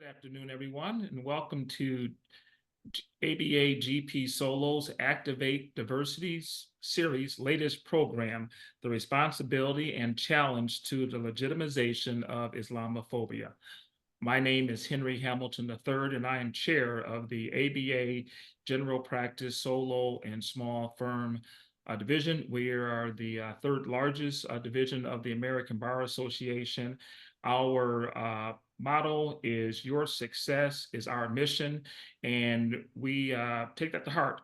Good afternoon, everyone, and welcome to ABA GP Solo's Activate Diversities series latest program, The Responsibility and Challenge to the Legitimization of Islamophobia. My name is Henry Hamilton III, and I am chair of the ABA General Practice Solo and Small Firm Division. We are the third largest division of the American Bar Association. Our motto is "Your success is our mission," and we take that to heart.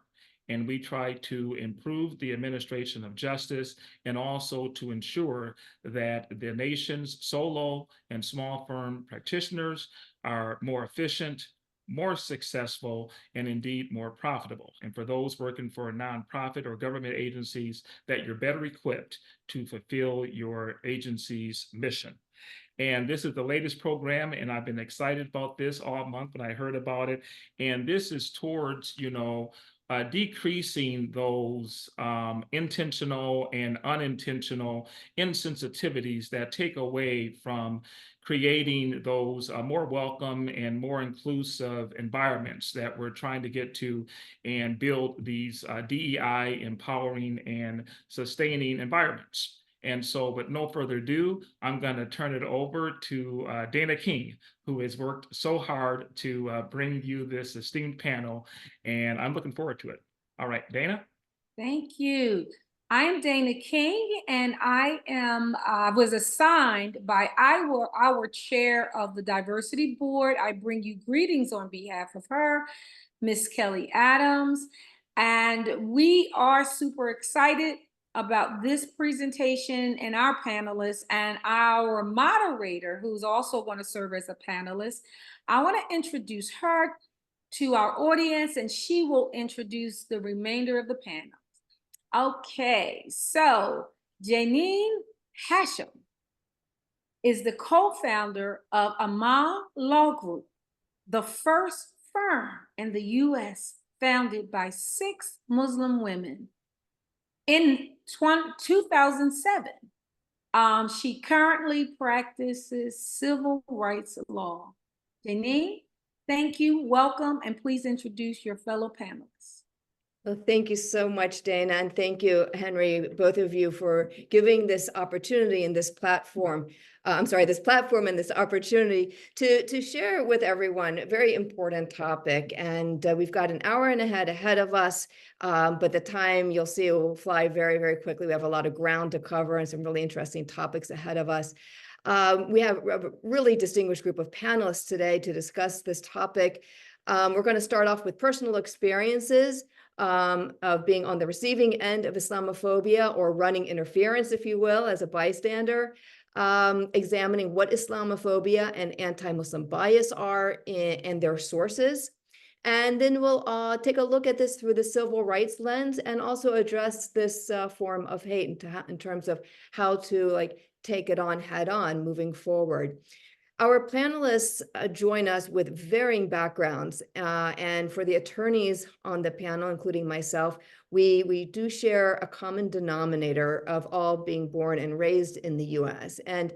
And we try to improve the administration of justice and also to ensure that the nation's solo and small firm practitioners are more efficient, more successful, and indeed more profitable. And for those working for nonprofit or government agencies, that you're better equipped to fulfill your agency's mission. And this is the latest program, and I've been excited about this all month when I heard about it. And this is towards, decreasing those intentional and unintentional insensitivities that take away from creating those more welcome and more inclusive environments that we're trying to get to and build these DEI empowering and sustaining environments. And so, with no further ado, I'm going to turn it over to Dana King, who has worked so hard to bring you this esteemed panel, and I'm looking forward to it. All right, Dana. Thank you. I'm Dana King, and I was assigned by our chair of the diversity board. I bring you greetings on behalf of her, Miss Kelly Adams, and we are super excited about this presentation and our panelists and our moderator, who's also going to serve as a panelist. I want to introduce her to our audience, and she will introduce the remainder of the panel. Okay, so Janaan Hashim is the co-founder of Amal Law Group, the first firm in the U.S. founded by 6 Muslim women in 2007. She currently practices civil rights law. Janaan, thank you, welcome, and please introduce your fellow panelists. Well, thank you so much, Dana, and thank you, Henry, both of you, for giving this opportunity and this platform. This platform and this opportunity to share with everyone a very important topic. And we've got an hour and a half ahead of us, but the time, you'll see, it will fly very, very quickly. We have a lot of ground to cover and some really interesting topics ahead of us. We have a really distinguished group of panelists today to discuss this topic. We're going to start off with personal experiences of being on the receiving end of Islamophobia, or running interference, if you will, as a bystander, examining what Islamophobia and anti-Muslim bias are and their sources. And then we'll take a look at this through the civil rights lens, and also address this form of hate in terms of how to take it on head on moving forward. Our panelists join us with varying backgrounds, and for the attorneys on the panel, including myself, we do share a common denominator of all being born and raised in the US. And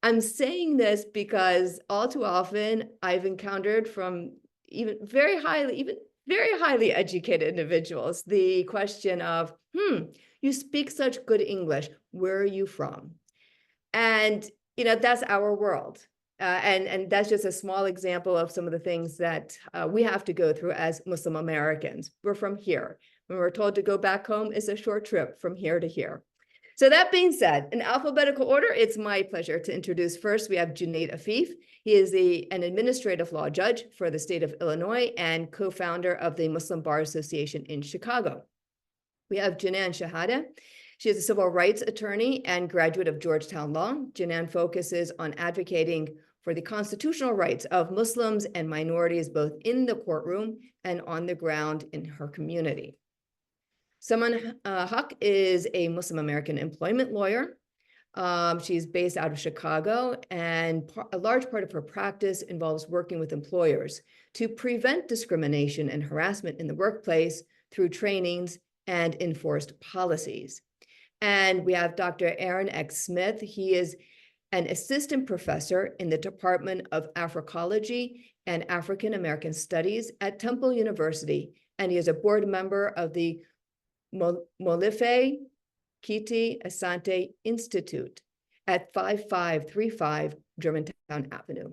I'm saying this because all too often I've encountered from even very highly educated individuals the question of, you speak such good English, where are you from? And that's our world. And that's just a small example of some of the things that we have to go through as Muslim Americans. We're from here. When we're told to go back home, it's a short trip from here to here. So that being said, in alphabetical order, it's my pleasure to introduce first, we have Junaid Afeef. He is an administrative law judge for the state of Illinois and co-founder of the Muslim Bar Association in Chicago. We have Jinan Chehade. She is a civil rights attorney and graduate of Georgetown Law. Jinan focuses on advocating for the constitutional rights of Muslims and minorities, both in the courtroom and on the ground in her community. Saman Haque is a Muslim American employment lawyer. She's based out of Chicago, and a large part of her practice involves working with employers to prevent discrimination and harassment in the workplace through trainings and enforced policies. And we have Dr. Aaron X. Smith. He is an assistant professor in the Department of Africology and African American Studies at Temple University, and he is a board member of the Molefe Kiti Asante Institute at 5535 Germantown Avenue.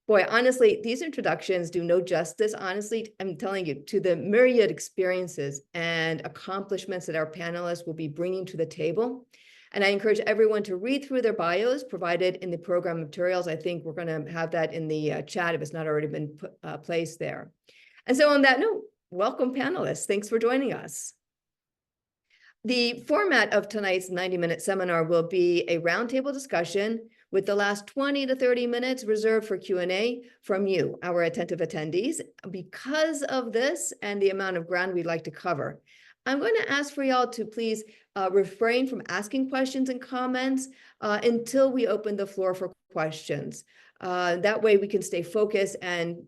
Boy, honestly, these introductions do no justice, honestly, I'm telling you, to the myriad experiences and accomplishments that our panelists will be bringing to the table. And I encourage everyone to read through their bios provided in the program materials. I think we're going to have that in the chat if it's not already been placed there. And so on that note, welcome panelists. Thanks for joining us. The format of tonight's 90-minute seminar will be a roundtable discussion with the last 20 to 30 minutes reserved for Q&A from you, our attentive attendees. Because of this and the amount of ground we'd like to cover, I'm going to ask for y'all to please refrain from asking questions and comments until we open the floor for questions. That way we can stay focused and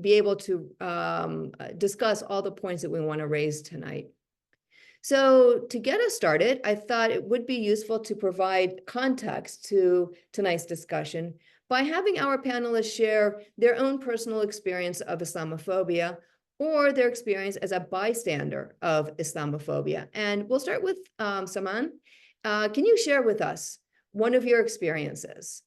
be able to discuss all the points that we want to raise tonight. So to get us started, I thought it would be useful to provide context to tonight's discussion by having our panelists share their own personal experience of Islamophobia or their experience as a bystander of Islamophobia. And we'll start with Saman. Can you share with us one of your experiences?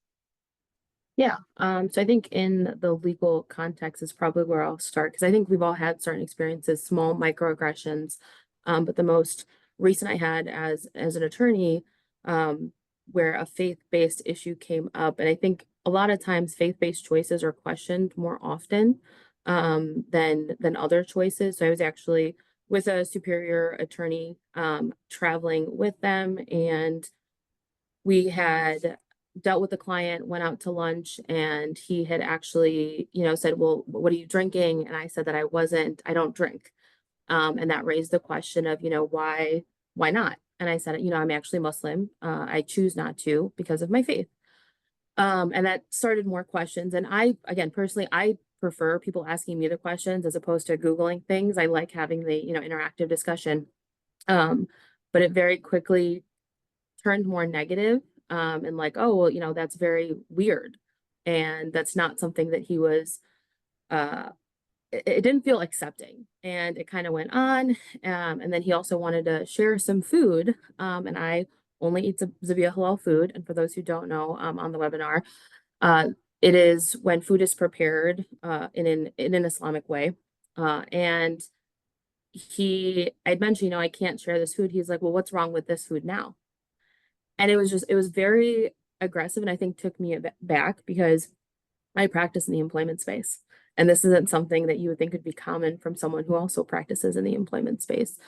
Yeah, so I think in the legal context is probably where I'll start, because I think we've all had certain experiences, small microaggressions, but the most recent I had as an attorney, where a faith-based issue came up. And I think a lot of times faith-based choices are questioned more often than other choices. So I was actually with a superior attorney traveling with them, and we had dealt with the client, went out to lunch, and he had actually, said, well, what are you drinking? And I said that I don't drink. And that raised the question of, why not? And I said, I'm actually Muslim. I choose not to because of my faith. And that started more questions. And personally, I prefer people asking me the questions as opposed to Googling things. I like having the, interactive discussion. But it very quickly turned more negative, and like, oh, well, that's very weird. And that's not something that he was, it didn't feel accepting, and it kind of went on. And then he also wanted to share some food. And I only eat Zavia halal food. And for those who don't know, on the webinar, it is when food is prepared in an Islamic way. And I'd mentioned, I can't share this food. He's like, well, what's wrong with this food now? And it was very aggressive, and I think took me back because I practice in the employment space. And this isn't something that you would think would be common from someone who also practices in the employment space.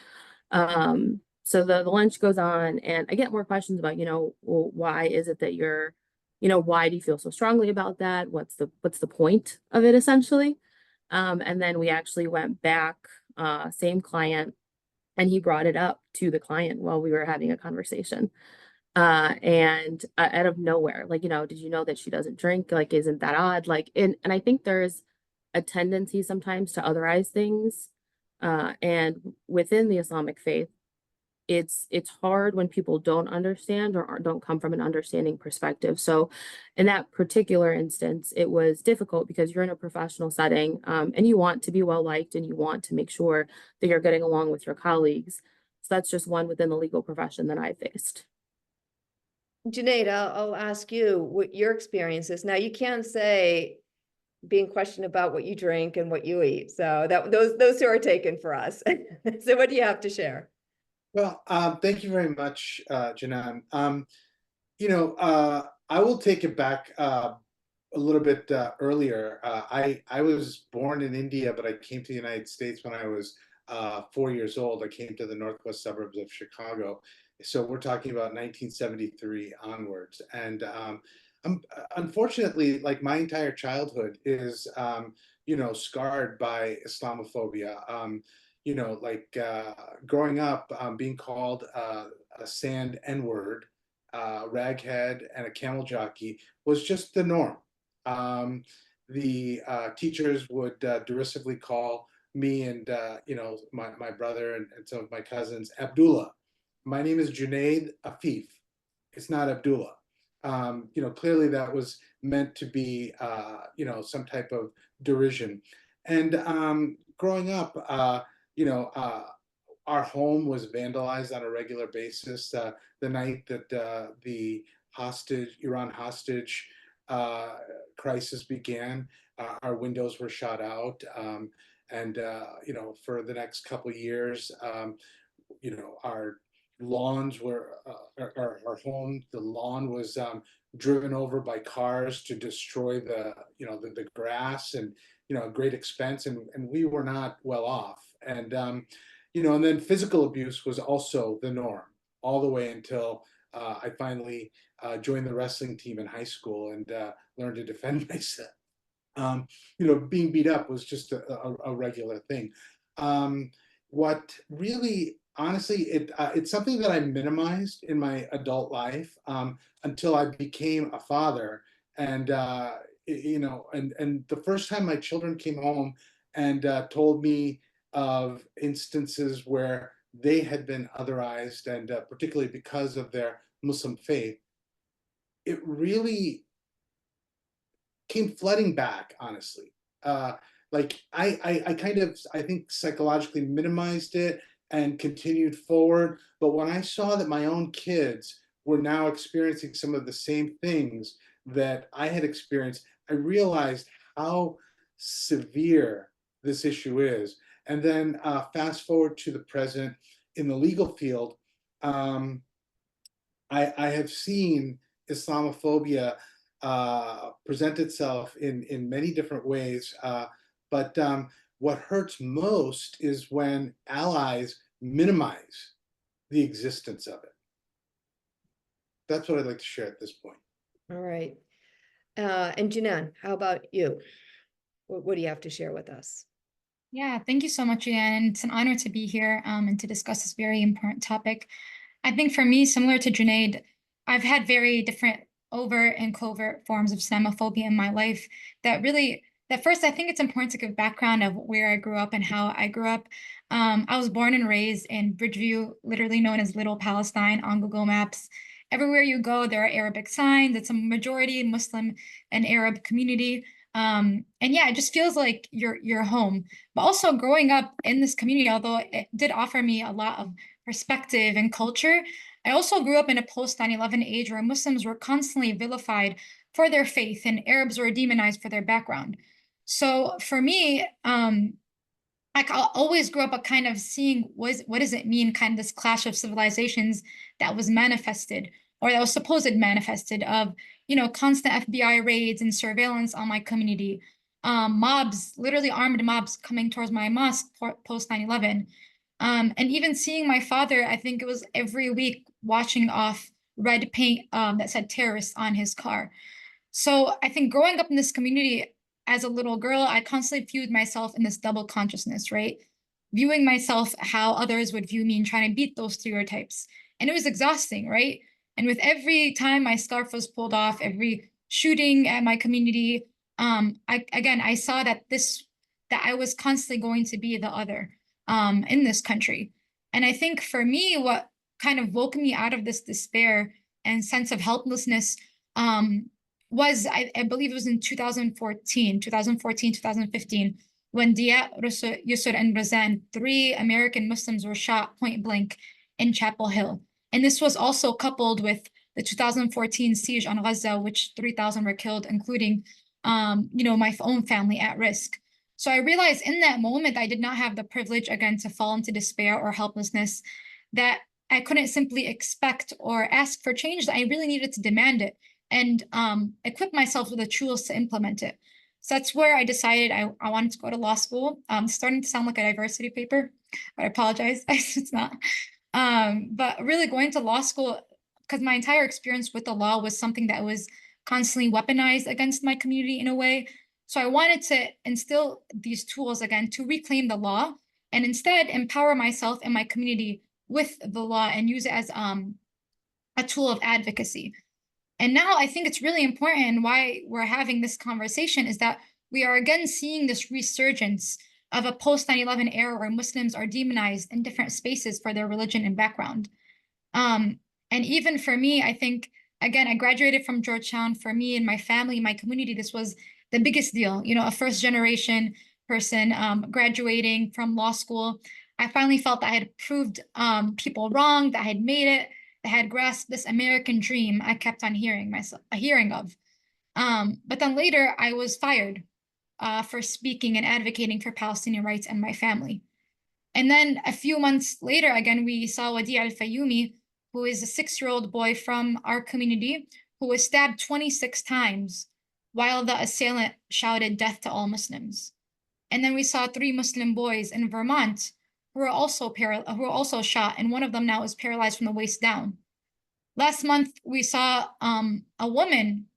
So the lunch goes on, and I get more questions about, well, why is it that you're, why do you feel so strongly about that? What's the point of it, essentially? And then we actually went back, same client, and he brought it up to the client while we were having a conversation. And out of nowhere, like, did you know that she doesn't drink? Like, isn't that odd? Like, and I think there's a tendency sometimes to otherize things. And within the Islamic faith, it's hard when people don't understand or don't come from an understanding perspective. So in that particular instance, it was difficult because you're in a professional setting, and you want to be well liked, and you want to make sure that you're getting along with your colleagues. So that's just one within the legal profession that I faced. Junaid, I'll ask you what your experience is. Now, you can't say being questioned about what you drink and what you eat. So those two are taken for us. So what do you have to share? Well, thank you very much, Janaan. I will take it back a little bit earlier. I was born in India, but I came to the United States when I was 4 years old. I came to the northwest suburbs of Chicago. So we're talking about 1973 onwards. And unfortunately, like, my entire childhood is, scarred by Islamophobia. Growing up, being called a sand N-word, raghead, and a camel jockey was just the norm. The teachers would derisively call me and my brother and some of my cousins Abdullah. My name is Junaid Afeef. It's not Abdullah. clearly that was meant to be, some type of derision. And growing up, our home was vandalized on a regular basis. The night that the Iran hostage crisis began, our windows were shot out. And for the next couple of years, our lawns were, our home, the lawn was driven over by cars to destroy the grass, and a great expense, and we were not well off. And and then physical abuse was also the norm all the way until I finally joined the wrestling team in high school and learned to defend myself. Being beat up was just a regular thing. What really, honestly, it's something that I minimized in my adult life until I became a father. And and the first time my children came home and told me of instances where they had been otherized, and particularly because of their Muslim faith, it really came flooding back, honestly. Like I kind of, I think, psychologically minimized it and continued forward. But when I saw that my own kids were now experiencing some of the same things that I had experienced, I realized how severe this issue is. And then fast forward to the present, in the legal field, I have seen Islamophobia present itself in many different ways. But what hurts most is when allies minimize the existence of it. That's what I'd like to share at this point. All right. And Jinan, how about you? What do you have to share with us? Yeah, thank you so much, Junaid. It's an honor to be here and to discuss this very important topic. I think for me, similar to Junaid, I've had very different overt and covert forms of Islamophobia in my life that really, that first, I think it's important to give background of where I grew up and how I grew up. I was born and raised in Bridgeview, literally known as Little Palestine on Google Maps. Everywhere you go, there are Arabic signs. It's a majority Muslim and Arab community. And yeah, it just feels like you're home. But also growing up in this community, although it did offer me a lot of perspective and culture, I also grew up in a post 9/11 age where Muslims were constantly vilified for their faith and Arabs were demonized for their background. So for me, I always grew up a kind of seeing what does it mean, kind of this clash of civilizations that was manifested, or that was supposed manifested of, constant FBI raids and surveillance on my community, mobs, literally armed mobs coming towards my mosque post 9/11. And even seeing my father, I think it was every week, washing off red paint that said terrorists on his car. So I think growing up in this community as a little girl, I constantly viewed myself in this double consciousness, right? Viewing myself how others would view me and trying to beat those stereotypes. And it was exhausting, right? And with every time my scarf was pulled off, every shooting at my community, I saw that I was constantly going to be the other in this country. And I think for me, what kind of woke me out of this despair and sense of helplessness was, I believe it was in 2014, 2015, when Dia, Yusur, and Razan, 3 American Muslims were shot point blank in Chapel Hill. And this was also coupled with the 2014 siege on Gaza, which 3,000 were killed, including, my own family at risk. So I realized in that moment, I did not have the privilege, again, to fall into despair or helplessness, that I couldn't simply expect or ask for change, that I really needed to demand it and equip myself with the tools to implement it. So that's where I decided I wanted to go to law school. Starting to sound like a diversity paper, but I apologize, it's not. But really going to law school, because my entire experience with the law was something that was constantly weaponized against my community in a way. So I wanted to instill these tools again to reclaim the law and instead empower myself and my community with the law and use it as a tool of advocacy. And now I think it's really important, and why we're having this conversation is that we are again seeing this resurgence of a post 9/11 era where Muslims are demonized in different spaces for their religion and background. And even for me, I think Again, I graduated from Georgetown. For me and my family, my community, this was the biggest deal. You know, a first generation person graduating from law school. I finally felt that I had proved people wrong, that I had made it, that I had grasped this American dream I kept on hearing of. But then later I was fired for speaking and advocating for Palestinian rights and my family. And then a few months later, again, we saw Wadi al-Fayoumi, who is a 6-year-old boy from our community, who was stabbed 26 times while the assailant shouted death to all Muslims. And then we saw 3 Muslim boys in Vermont who were also shot, and one of them now is paralyzed from the waist down. Last month, we saw a woman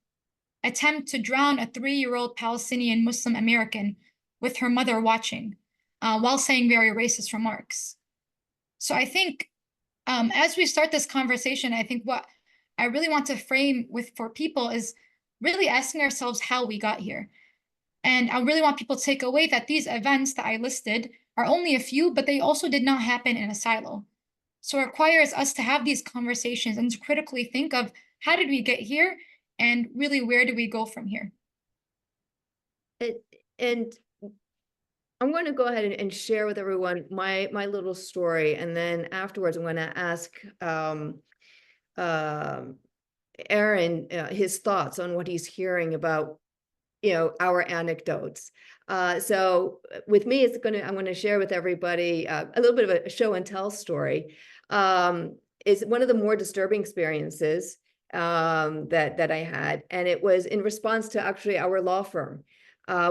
attempt to drown a 3-year-old Palestinian Muslim American with her mother watching, while saying very racist remarks. So I think as we start this conversation, I think what I really want to frame for people is really asking ourselves how we got here. And I really want people to take away that these events that I listed are only a few, but they also did not happen in a silo. So it requires us to have these conversations and to critically think of how did we get here and really where do we go from here? And I'm going to go ahead and share with everyone my little story, and then afterwards I'm going to ask Aaron his thoughts on what he's hearing about, you know, our anecdotes. So with me, I'm going to share with everybody a little bit of a show and tell story. It's one of the more disturbing experiences that I had, and it was in response to actually our law firm.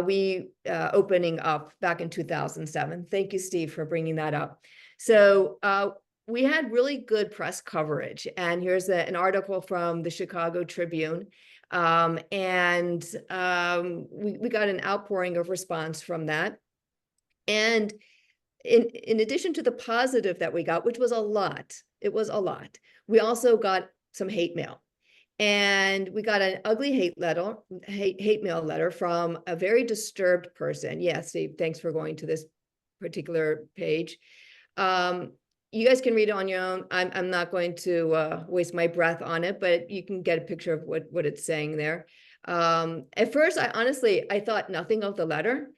We opening up back in 2007. Thank you, Steve, for bringing that up. So we had really good press coverage, and here's an article from the Chicago Tribune. We got an outpouring of response from that. And in addition to the positive that we got, which was a lot, we also got some hate mail. And we got an ugly hate mail letter from a very disturbed person. Yeah, Steve, thanks for going to this particular page. You guys can read it on your own. I'm not going to waste my breath on it, but you can get a picture of what it's saying there. At first, I thought nothing of the letter.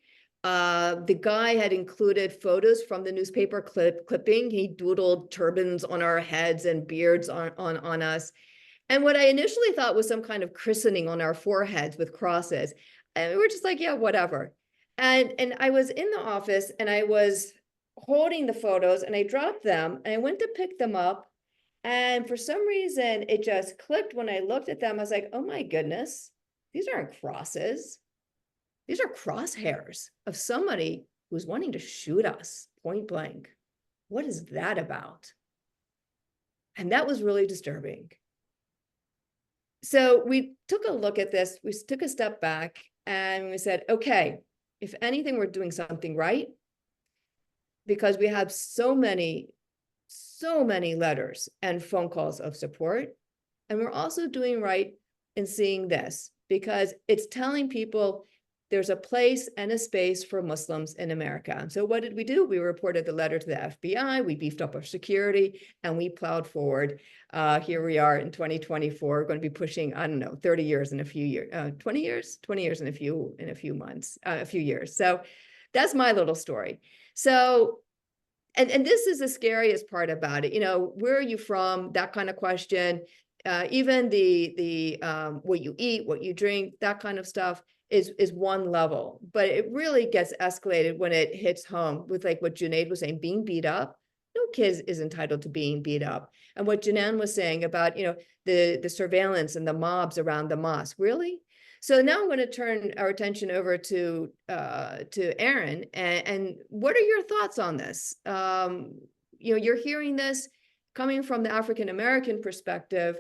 The guy had included photos from the newspaper clipping. He doodled turbans on our heads and beards on us. And what I initially thought was some kind of christening on our foreheads with crosses. And we were just like, yeah, whatever. And I was in the office and I was holding the photos and I dropped them and I went to pick them up. And for some reason, it just clicked when I looked at them. I was like, oh my goodness, these aren't crosses. These are crosshairs of somebody who's wanting to shoot us point blank. What is that about? And that was really disturbing. So we took a look at this, we took a step back and we said, okay, if anything, we're doing something right, because we have so many letters and phone calls of support. And we're also doing right in seeing this, because it's telling people there's a place and a space for Muslims in America. So what did we do? We reported the letter to the FBI, we beefed up our security, and we plowed forward. Here we are in 2024, we're going to be pushing, I don't know, 30 years in a few years, 20 years in a few months, a few years. So that's my little story. So, and this is the scariest part about it. You know, where are you from? That kind of question. Even the what you eat, what you drink, that kind of stuff is one level, but it really gets escalated when it hits home with like what Junaid was saying, being beat up. No kid is entitled to being beat up. And what Janaan was saying about, you know, the surveillance and the mobs around the mosque, really? So now I'm going to turn our attention over to Aaron, and what are your thoughts on this? You know, you're hearing this coming from the African-American perspective.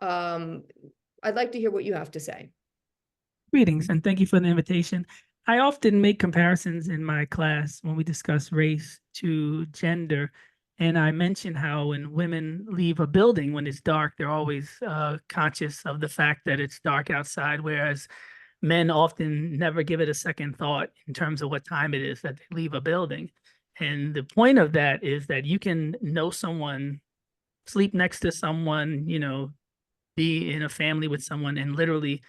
I'd like to hear what you have to say. Greetings, and thank you for the invitation. I often make comparisons in my class when we discuss race to gender. And I mention how when women leave a building when it's dark, they're always conscious of the fact that it's dark outside, whereas men often never give it a second thought in terms of what time it is that they leave a building. And the point of that is that you can know someone, sleep next to someone, you know, be in a family with someone and literally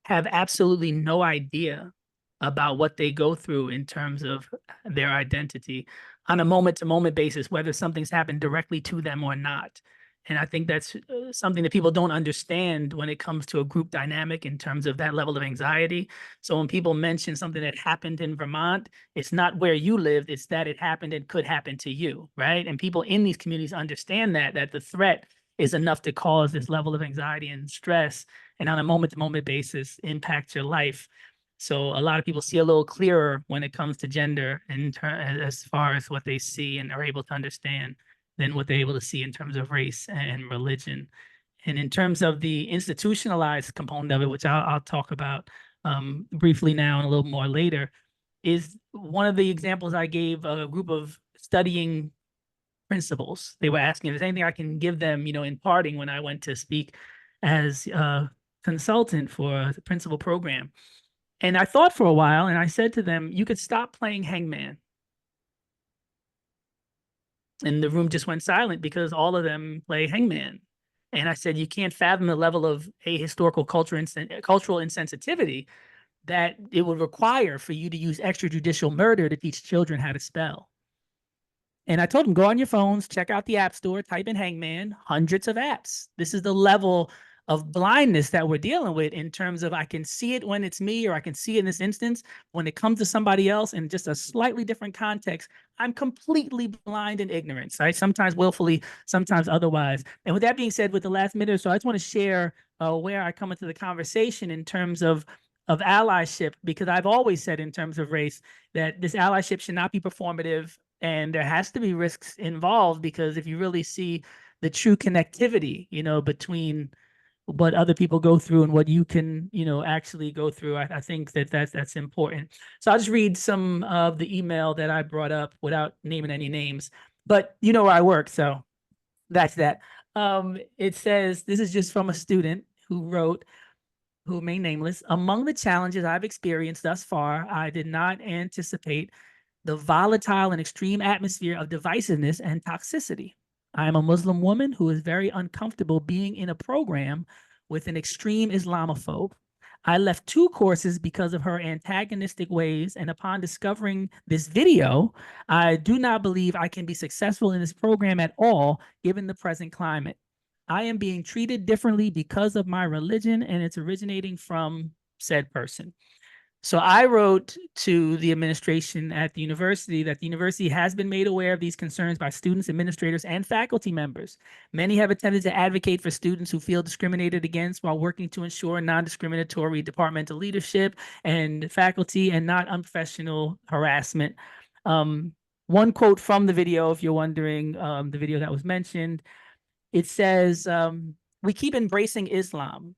have absolutely no idea about what they go through in terms of their identity on a moment-to-moment basis, whether something's happened directly to them or not. And I think that's something that people don't understand when it comes to a group dynamic in terms of that level of anxiety. So when people mention something that happened in Vermont, it's not where you lived, it's that it happened and could happen to you, right? And people in these communities understand that the threat is enough to cause this level of anxiety and stress, and on a moment-to-moment basis impact your life. So a lot of people see a little clearer when it comes to gender as far as what they see and are able to understand than what they're able to see in terms of race and religion. And in terms of the institutionalized component of it, which I'll talk about briefly now and a little more later, is one of the examples I gave a group of studying principals. They were asking if there's anything I can give them, in parting when I went to speak as a consultant for the principal program. And I thought for a while, and I said to them, you could stop playing hangman. And the room just went silent because all of them play hangman. And I said, you can't fathom the level of ahistorical cultural insensitivity that it would require for you to use extrajudicial murder to teach children how to spell. And I told them, go on your phones, check out the App Store, type in hangman, hundreds of apps. This is the level of blindness that we're dealing with in terms of I can see it when it's me, or I can see it in this instance. When it comes to somebody else in just a slightly different context, I'm completely blind and ignorant, right? Sometimes willfully, sometimes otherwise. And with that being said, with the last minute or so, I just want to share where I come into the conversation in terms of allyship, because I've always said in terms of race that this allyship should not be performative, and there has to be risks involved, because if you really see the true connectivity, between what other people go through and what you can, actually go through, I think that's important. So I'll just read some of the email that I brought up without naming any names, but you know where I work, so that's that. It says, this is just from a student who wrote, who remain nameless. Among the challenges I've experienced thus far, I did not anticipate the volatile and extreme atmosphere of divisiveness and toxicity. I am a Muslim woman who is very uncomfortable being in a program with an extreme Islamophobe. I left 2 courses because of her antagonistic ways, and upon discovering this video, I do not believe I can be successful in this program at all, given the present climate. I am being treated differently because of my religion, and it's originating from said person. So I wrote to the administration at the university that the university has been made aware of these concerns by students, administrators, and faculty members. Many have attempted to advocate for students who feel discriminated against while working to ensure non-discriminatory departmental leadership and faculty and not unprofessional harassment. One quote from the video, if you're wondering, the video that was mentioned, it says, we keep embracing Islam.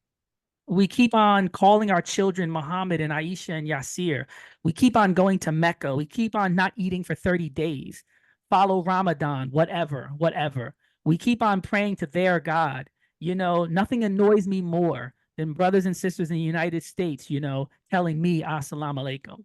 We keep on calling our children Muhammad and Aisha and Yasir. We keep on going to Mecca. We keep on not eating for 30 days. Follow Ramadan, whatever. We keep on praying to their God. Nothing annoys me more than brothers and sisters in the United States, telling me assalamu alaikum.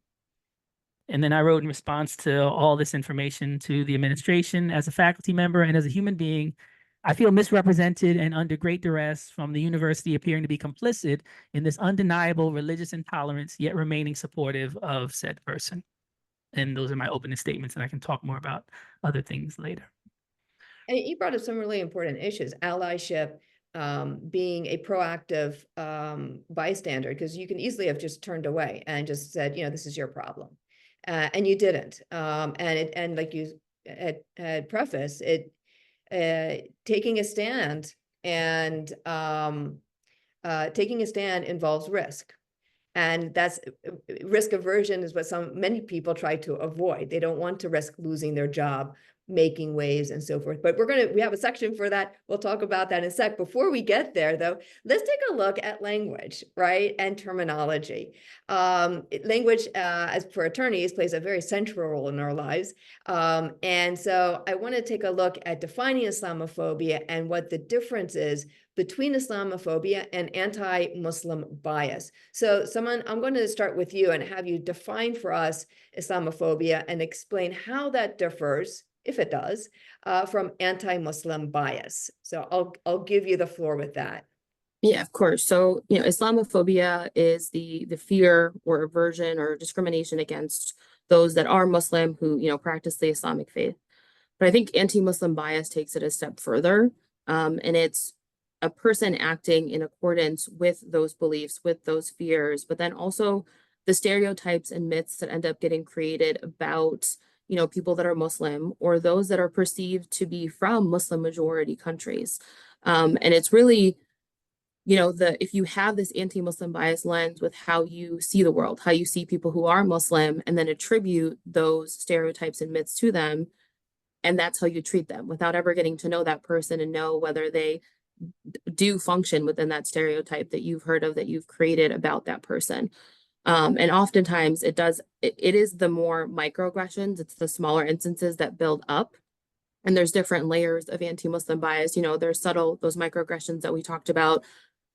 And then I wrote in response to all this information to the administration as a faculty member and as a human being, I feel misrepresented and under great duress from the university appearing to be complicit in this undeniable religious intolerance, yet remaining supportive of said person. And those are my opening statements, and I can talk more about other things later. And you brought up some really important issues, allyship, being a proactive bystander, because you can easily have just turned away and just said, this is your problem. And you didn't. And like you had prefaced it, taking a stand and taking a stand involves risk, and that's risk aversion is what many people try to avoid. They don't want to risk losing their job, making waves and so forth. But we have a section for that. We'll talk about that in a sec. Before we get there, though, let's take a look at language, right, and terminology. Language, as for attorneys, plays a very central role in our lives. And so I want to take a look at defining Islamophobia and what the difference is between Islamophobia and anti-Muslim bias. So Saman, I'm going to start with you and have you define for us Islamophobia and explain how that differs, if it does, from anti-Muslim bias. So I'll give you the floor with that. Yeah, of course. So, Islamophobia is the fear or aversion or discrimination against those that are Muslim who, practice the Islamic faith. But I think anti-Muslim bias takes it a step further. And it's a person acting in accordance with those beliefs, with those fears, but then also the stereotypes and myths that end up getting created about, people that are Muslim or those that are perceived to be from Muslim majority countries. And it's really, if you have this anti-Muslim bias lens with how you see the world, how you see people who are Muslim, and then attribute those stereotypes and myths to them, and that's how you treat them without ever getting to know that person and know whether they do function within that stereotype that you've heard of, that you've created about that person. And oftentimes it is the more microaggressions, it's the smaller instances that build up. And there's different layers of anti-Muslim bias. There's subtle, those microaggressions that we talked about,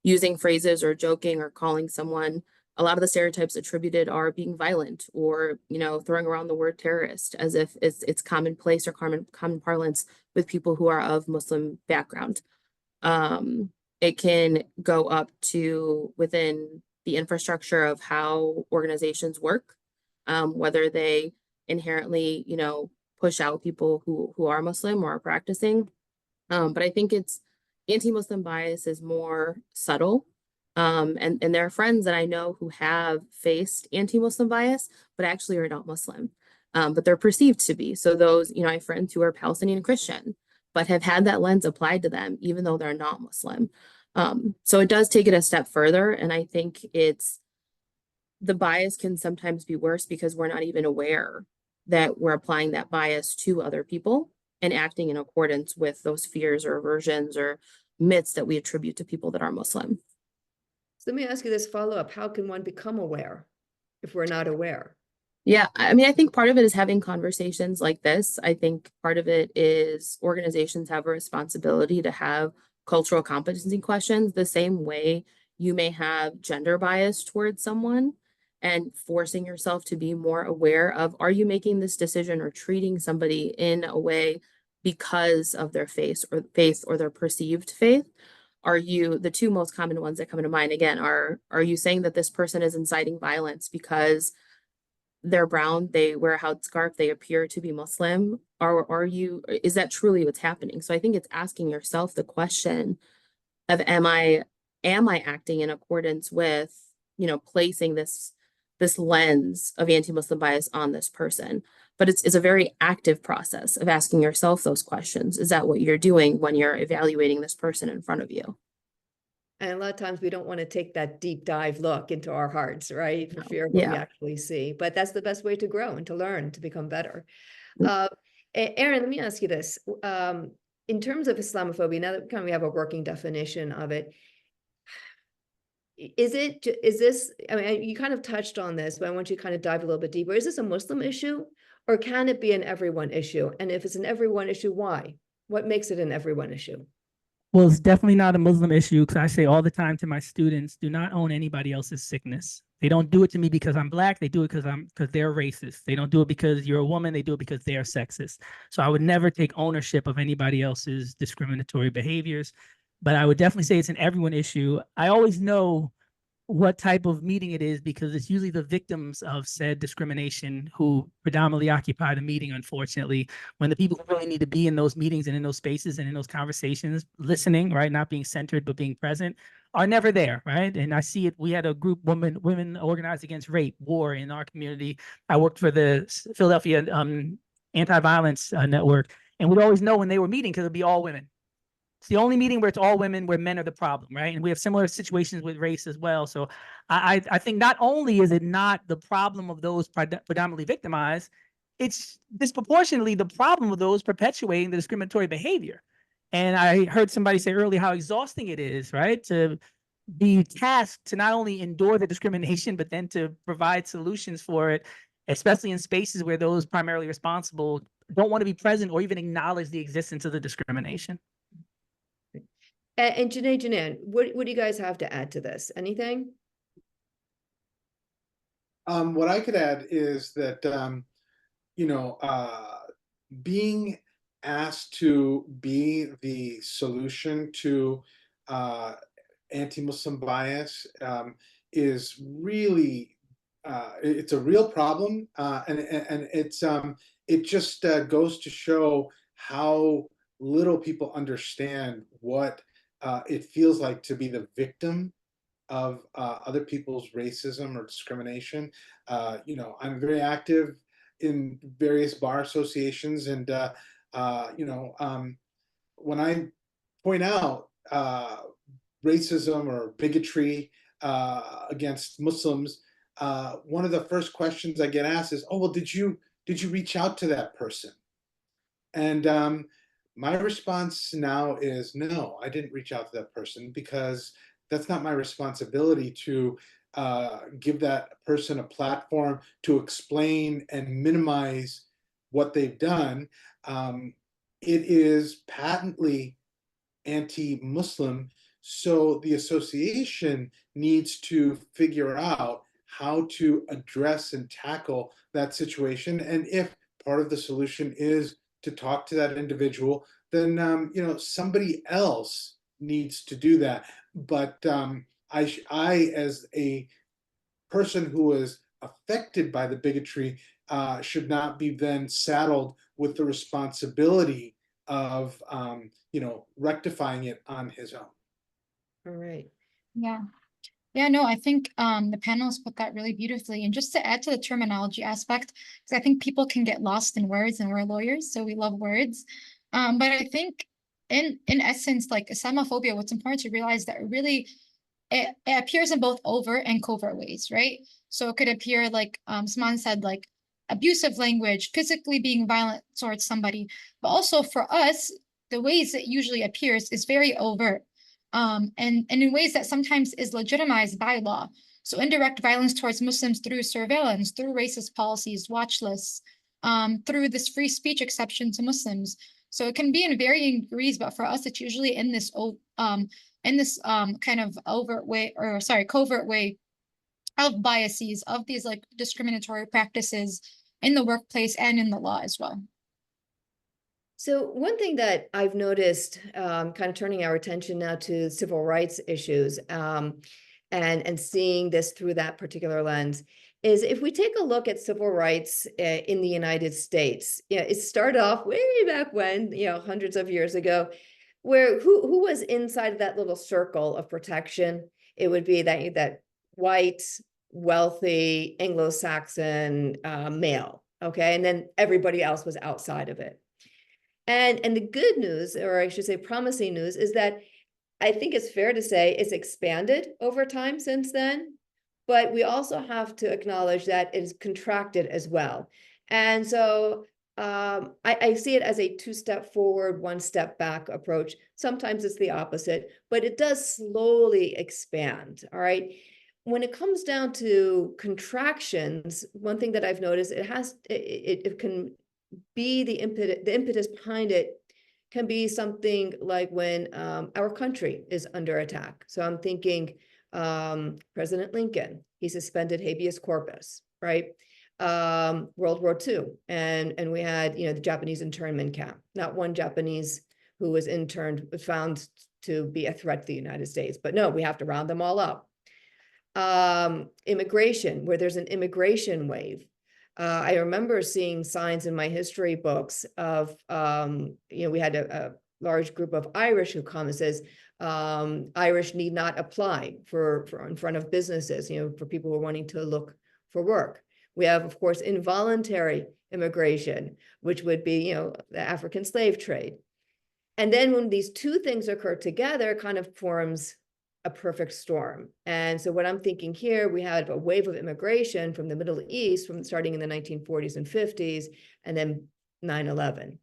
using phrases or joking or calling someone. A lot of the stereotypes attributed are being violent or, throwing around the word terrorist as if it's commonplace or common parlance with people who are of Muslim background. It can go up to within the infrastructure of how organizations work, whether they inherently, push out people who are Muslim or are practicing. But I think it's anti-Muslim bias is more subtle. And there are friends that I know who have faced anti-Muslim bias, but actually are not Muslim. But they're perceived to be. So those, I have friends who are Palestinian Christian, but have had that lens applied to them, even though they're not Muslim. So it does take it a step further. And I think the bias can sometimes be worse because we're not even aware that we're applying that bias to other people and acting in accordance with those fears or aversions or myths that we attribute to people that are Muslim. So let me ask you this follow-up. How can one become aware if we're not aware? Yeah, I mean, I think part of it is having conversations like this. I think part of it is organizations have a responsibility to have cultural competency questions the same way you may have gender bias towards someone, and forcing yourself to be more aware of, are you making this decision or treating somebody in a way because of their faith or their perceived faith? Are you, the two most common ones that come to mind again are you saying that this person is inciting violence because they're brown, they wear a headscarf, they appear to be Muslim? Or is that truly what's happening? So I think it's asking yourself the question of, am I acting in accordance with, placing this lens of anti-Muslim bias on this person? But it's a very active process of asking yourself those questions. Is that what you're doing when you're evaluating this person in front of you? And a lot of times we don't want to take that deep dive look into our hearts, right? For fear of what we actually see. But that's the best way to grow and to learn, to become better. Erin, let me ask you this. In terms of Islamophobia, now that we have a working definition of it, is this, I mean, you kind of touched on this, but I want you to kind of dive a little bit deeper. Is this a Muslim issue, or can it be an everyone issue? And if it's an everyone issue, why? What makes it an everyone issue? Well, it's definitely not a Muslim issue, because I say all the time to my students, do not own anybody else's sickness. They don't do it to me because I'm Black. They do it because they're racist. They don't do it because you're a woman. They do it because they're sexist. So I would never take ownership of anybody else's discriminatory behaviors. But I would definitely say it's an everyone issue. I always know what type of meeting it is, because it's usually the victims of said discrimination who predominantly occupy the meeting, unfortunately, when the people who really need to be in those meetings and in those spaces and in those conversations, listening, right, not being centered, but being present, are never there, right? And I see it. We had a group, women organized against rape, war in our community. I worked for the Philadelphia Anti-Violence Network, and we'd always know when they were meeting because it'd be all women. It's the only meeting where it's all women, where men are the problem, right? And we have similar situations with race as well. So I think not only is it not the problem of those predominantly victimized, it's disproportionately the problem of those perpetuating the discriminatory behavior. And I heard somebody say earlier how exhausting it is, right, to be tasked to not only endure the discrimination, but then to provide solutions for it, especially in spaces where those primarily responsible don't want to be present or even acknowledge the existence of the discrimination. And Janaan, what do you guys have to add to this? Anything? What I could add is that, being asked to be the solution to anti-Muslim bias is really it's a real problem, and it's it just goes to show how little people understand what it feels like to be the victim of other people's racism or discrimination. You know, I'm very active in various bar associations, and you know, when I point out racism or bigotry against Muslims, one of the first questions I get asked is, "Oh, well, did you reach out to that person?" And my response now is, no, I didn't reach out to that person, because that's not my responsibility to give that person a platform to explain and minimize what they've done. It is patently anti-Muslim, so the association needs to figure out how to address and tackle that situation. And if part of the solution is to talk to that individual, then you know, somebody else needs to do that. But I, as a person who is affected by the bigotry, should not be then saddled with the responsibility of you know, rectifying it on his own. All right. Yeah. Yeah, no, I think the panelists put that really beautifully. And just to add to the terminology aspect, because I think people can get lost in words, and we're lawyers, so we love words. But I think in essence, like Islamophobia, what's important to realize that it appears in both overt and covert ways, right? So it could appear like Saman said, like abusive language, physically being violent towards somebody, but also for us, the ways it usually appears is very overt. And in ways that sometimes is legitimized by law. So indirect violence towards Muslims through surveillance, through racist policies, watch lists, through this free speech exception to Muslims. So it can be in varying degrees, but for us, it's usually in this kind of overt way, or sorry, covert way of biases, of these like discriminatory practices in the workplace and in the law as well. So one thing that I've noticed, kind of turning our attention now to civil rights issues, and seeing this through that particular lens, is if we take a look at civil rights in the United States, you know, it started off way back when, you know, hundreds of years ago, where who was inside of that little circle of protection? It would be that white, wealthy, Anglo-Saxon male, okay, and then everybody else was outside of it. And the good news, or I should say promising news, is that I think it's fair to say it's expanded over time since then, but we also have to acknowledge that it's contracted as well. And so I see it as a two-step forward, one-step back approach. Sometimes it's the opposite, but it does slowly expand, all right? When it comes down to contractions, one thing that I've noticed, it can be the impetus behind it can be something like when our country is under attack. So I'm thinking President Lincoln, he suspended habeas corpus, right? World War II, and we had, you know, the Japanese internment camp. Not one Japanese who was interned was found to be a threat to the United States, but no, we have to round them all up. Immigration, where there's an immigration wave. I remember seeing signs in my history books of, you know, we had a large group of Irish who come and says, Irish need not apply for in front of businesses, you know, for people who are wanting to look for work. We have, of course, involuntary immigration, which would be, you know, the African slave trade. And then when these two things occur together, it kind of forms a perfect storm. And so what I'm thinking here, we had a wave of immigration from the Middle East, from starting in the 1940s and 50s, and then 9/11.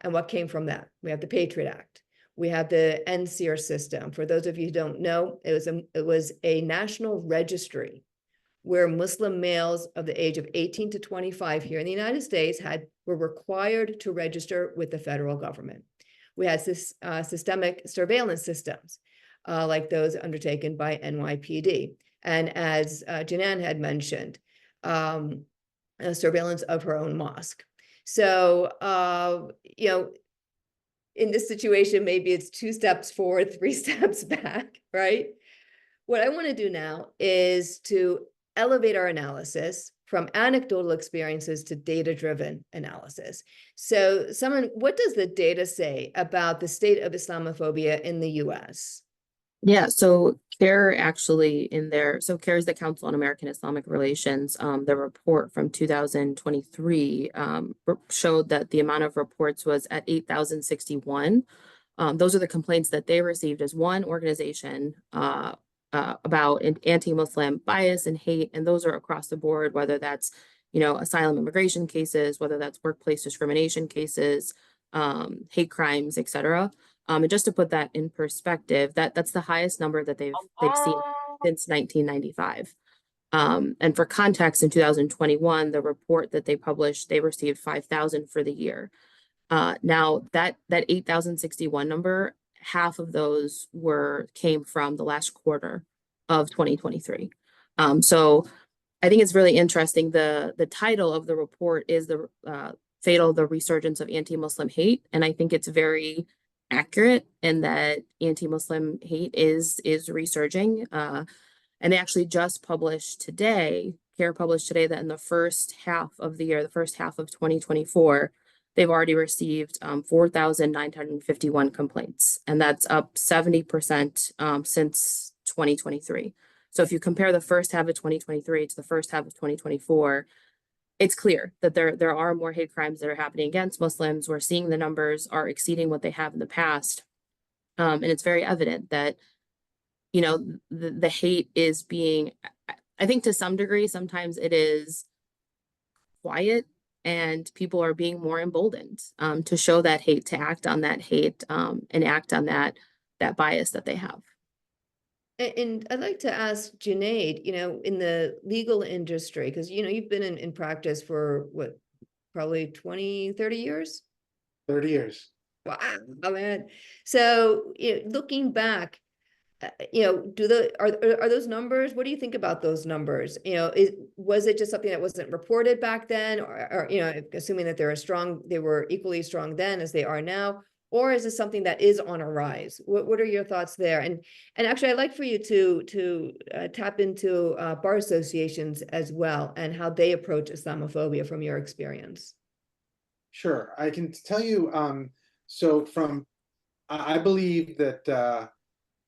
And what came from that? We have the Patriot Act. We have the NSEER system. For those of you who don't know, it was a national registry where Muslim males of the age of 18 to 25 here in the United States were required to register with the federal government. We had systemic surveillance systems, like those undertaken by NYPD. And as Janaan had mentioned, surveillance of her own mosque. So, you know, in this situation, maybe it's 2 steps forward, 3 steps back, right? what I want to do now is to elevate our analysis from anecdotal experiences to data-driven analysis. So, Saman, what does the data say about the state of Islamophobia in the US? Yeah, so CARE actually so CARE is the Council on American Islamic Relations. The report from 2023 showed that the amount of reports was at 8,061. Those are the complaints that they received as one organization about anti-Muslim bias and hate, and those are across the board, whether that's, asylum immigration cases, whether that's workplace discrimination cases, hate crimes, etc. And just to put that in perspective, that's the highest number that they've seen since 1995. And for context, in 2021, the report that they published, they received 5,000 for the year. Now that 8,061 number, half of those came from the last quarter of 2023. So I think it's really interesting. The title of the report is the resurgence of anti-Muslim hate, and I think it's very accurate in that anti-Muslim hate is resurging. And they actually just published today, CARE published today, that in the first half of the year, the first half of 2024, they've already received 4,951 complaints, and that's up 70% since 2023. So if you compare the first half of 2023 to the first half of 2024, it's clear that there are more hate crimes that are happening against Muslims. We're seeing the numbers are exceeding what they have in the past. And it's very evident that, the hate is being, I think to some degree, sometimes it is quiet and people are being more emboldened to show that hate, to act on that hate and act on that bias that they have. And I'd like to ask Junaid, in the legal industry, because, you've been in practice for what, probably 20, 30 years? 30 years. Wow, man. So, looking back, are those numbers, what do you think about those numbers? Was it just something that wasn't reported back then, or assuming that they were equally strong then as they are now? Or is this something that is on a rise? What are your thoughts there? And actually, I'd like for you to tap into bar associations as well and how they approach Islamophobia from your experience. Sure, I can tell you. I believe that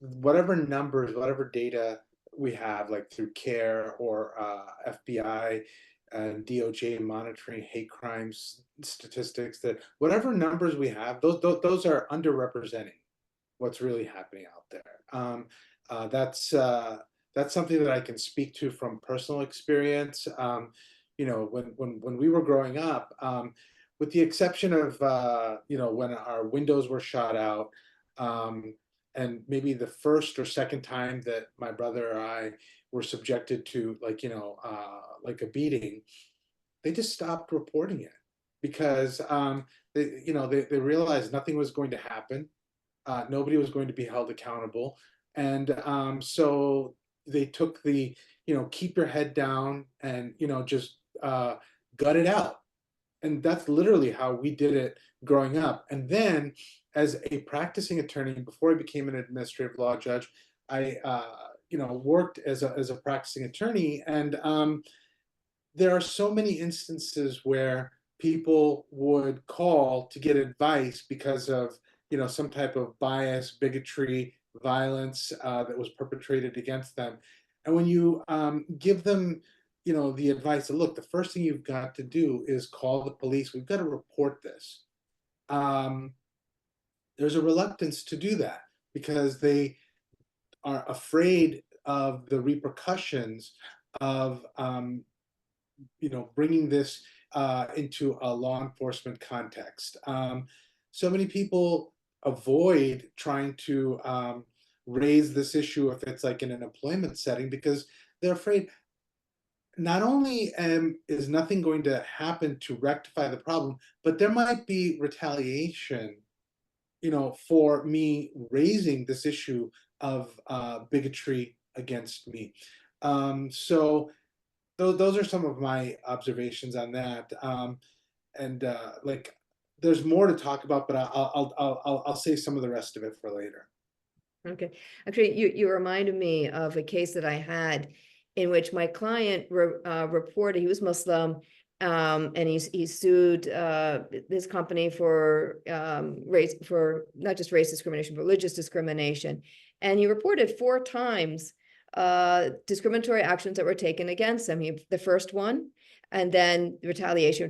whatever numbers, whatever data we have, like through CARE or FBI and DOJ monitoring hate crimes statistics, that whatever numbers we have, those are underrepresenting what's really happening out there. That's something that I can speak to from personal experience. When we were growing up, with the exception of when our windows were shot out, and maybe the first or second time that my brother or I were subjected to like a beating, they just stopped reporting it because they realized nothing was going to happen. Nobody was going to be held accountable. And so they took the, keep your head down and, just gut it out. And that's literally how we did it growing up. And then as a practicing attorney, before I became an administrative law judge, I worked as a practicing attorney. And there are so many instances where people would call to get advice because of, some type of bias, bigotry, violence that was perpetrated against them. And when you give them, the advice that, look, the first thing you've got to do is call the police. We've got to report this. There's a reluctance to do that because they are afraid of the repercussions of, bringing this into a law enforcement context. So many people avoid trying to raise this issue if it's like in an employment setting because they're afraid not only is nothing going to happen to rectify the problem, but there might be retaliation, for me raising this issue of bigotry against me. So those are some of my observations on that. There's more to talk about, but I'll save some of the rest of it for later. Okay. Actually, you reminded me of a case that I had in which my client reported, he was Muslim, and he sued this company for race, for not just race discrimination, but religious discrimination. And he reported 4 times discriminatory actions that were taken against him. The first one, and then retaliation.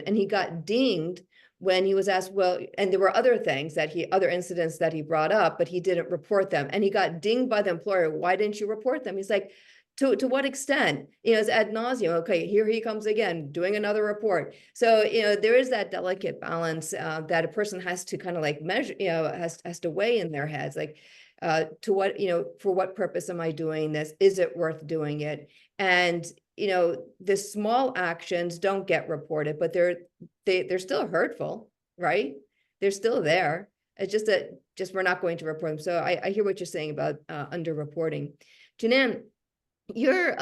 And he got dinged when he was asked, well, and there were other things that other incidents that he brought up, but he didn't report them. And he got dinged by the employer. Why didn't you report them? He's like, to what extent? It's ad nauseum. Okay, here he comes again, doing another report. So, there is that delicate balance that a person has to kind of like measure, has to weigh in their heads, like, to what, for what purpose am I doing this? Is it worth doing it? And, the small actions don't get reported, but they're still hurtful, right? They're still there. It's just that we're not going to report them. So I hear what you're saying about underreporting. Jinan, you're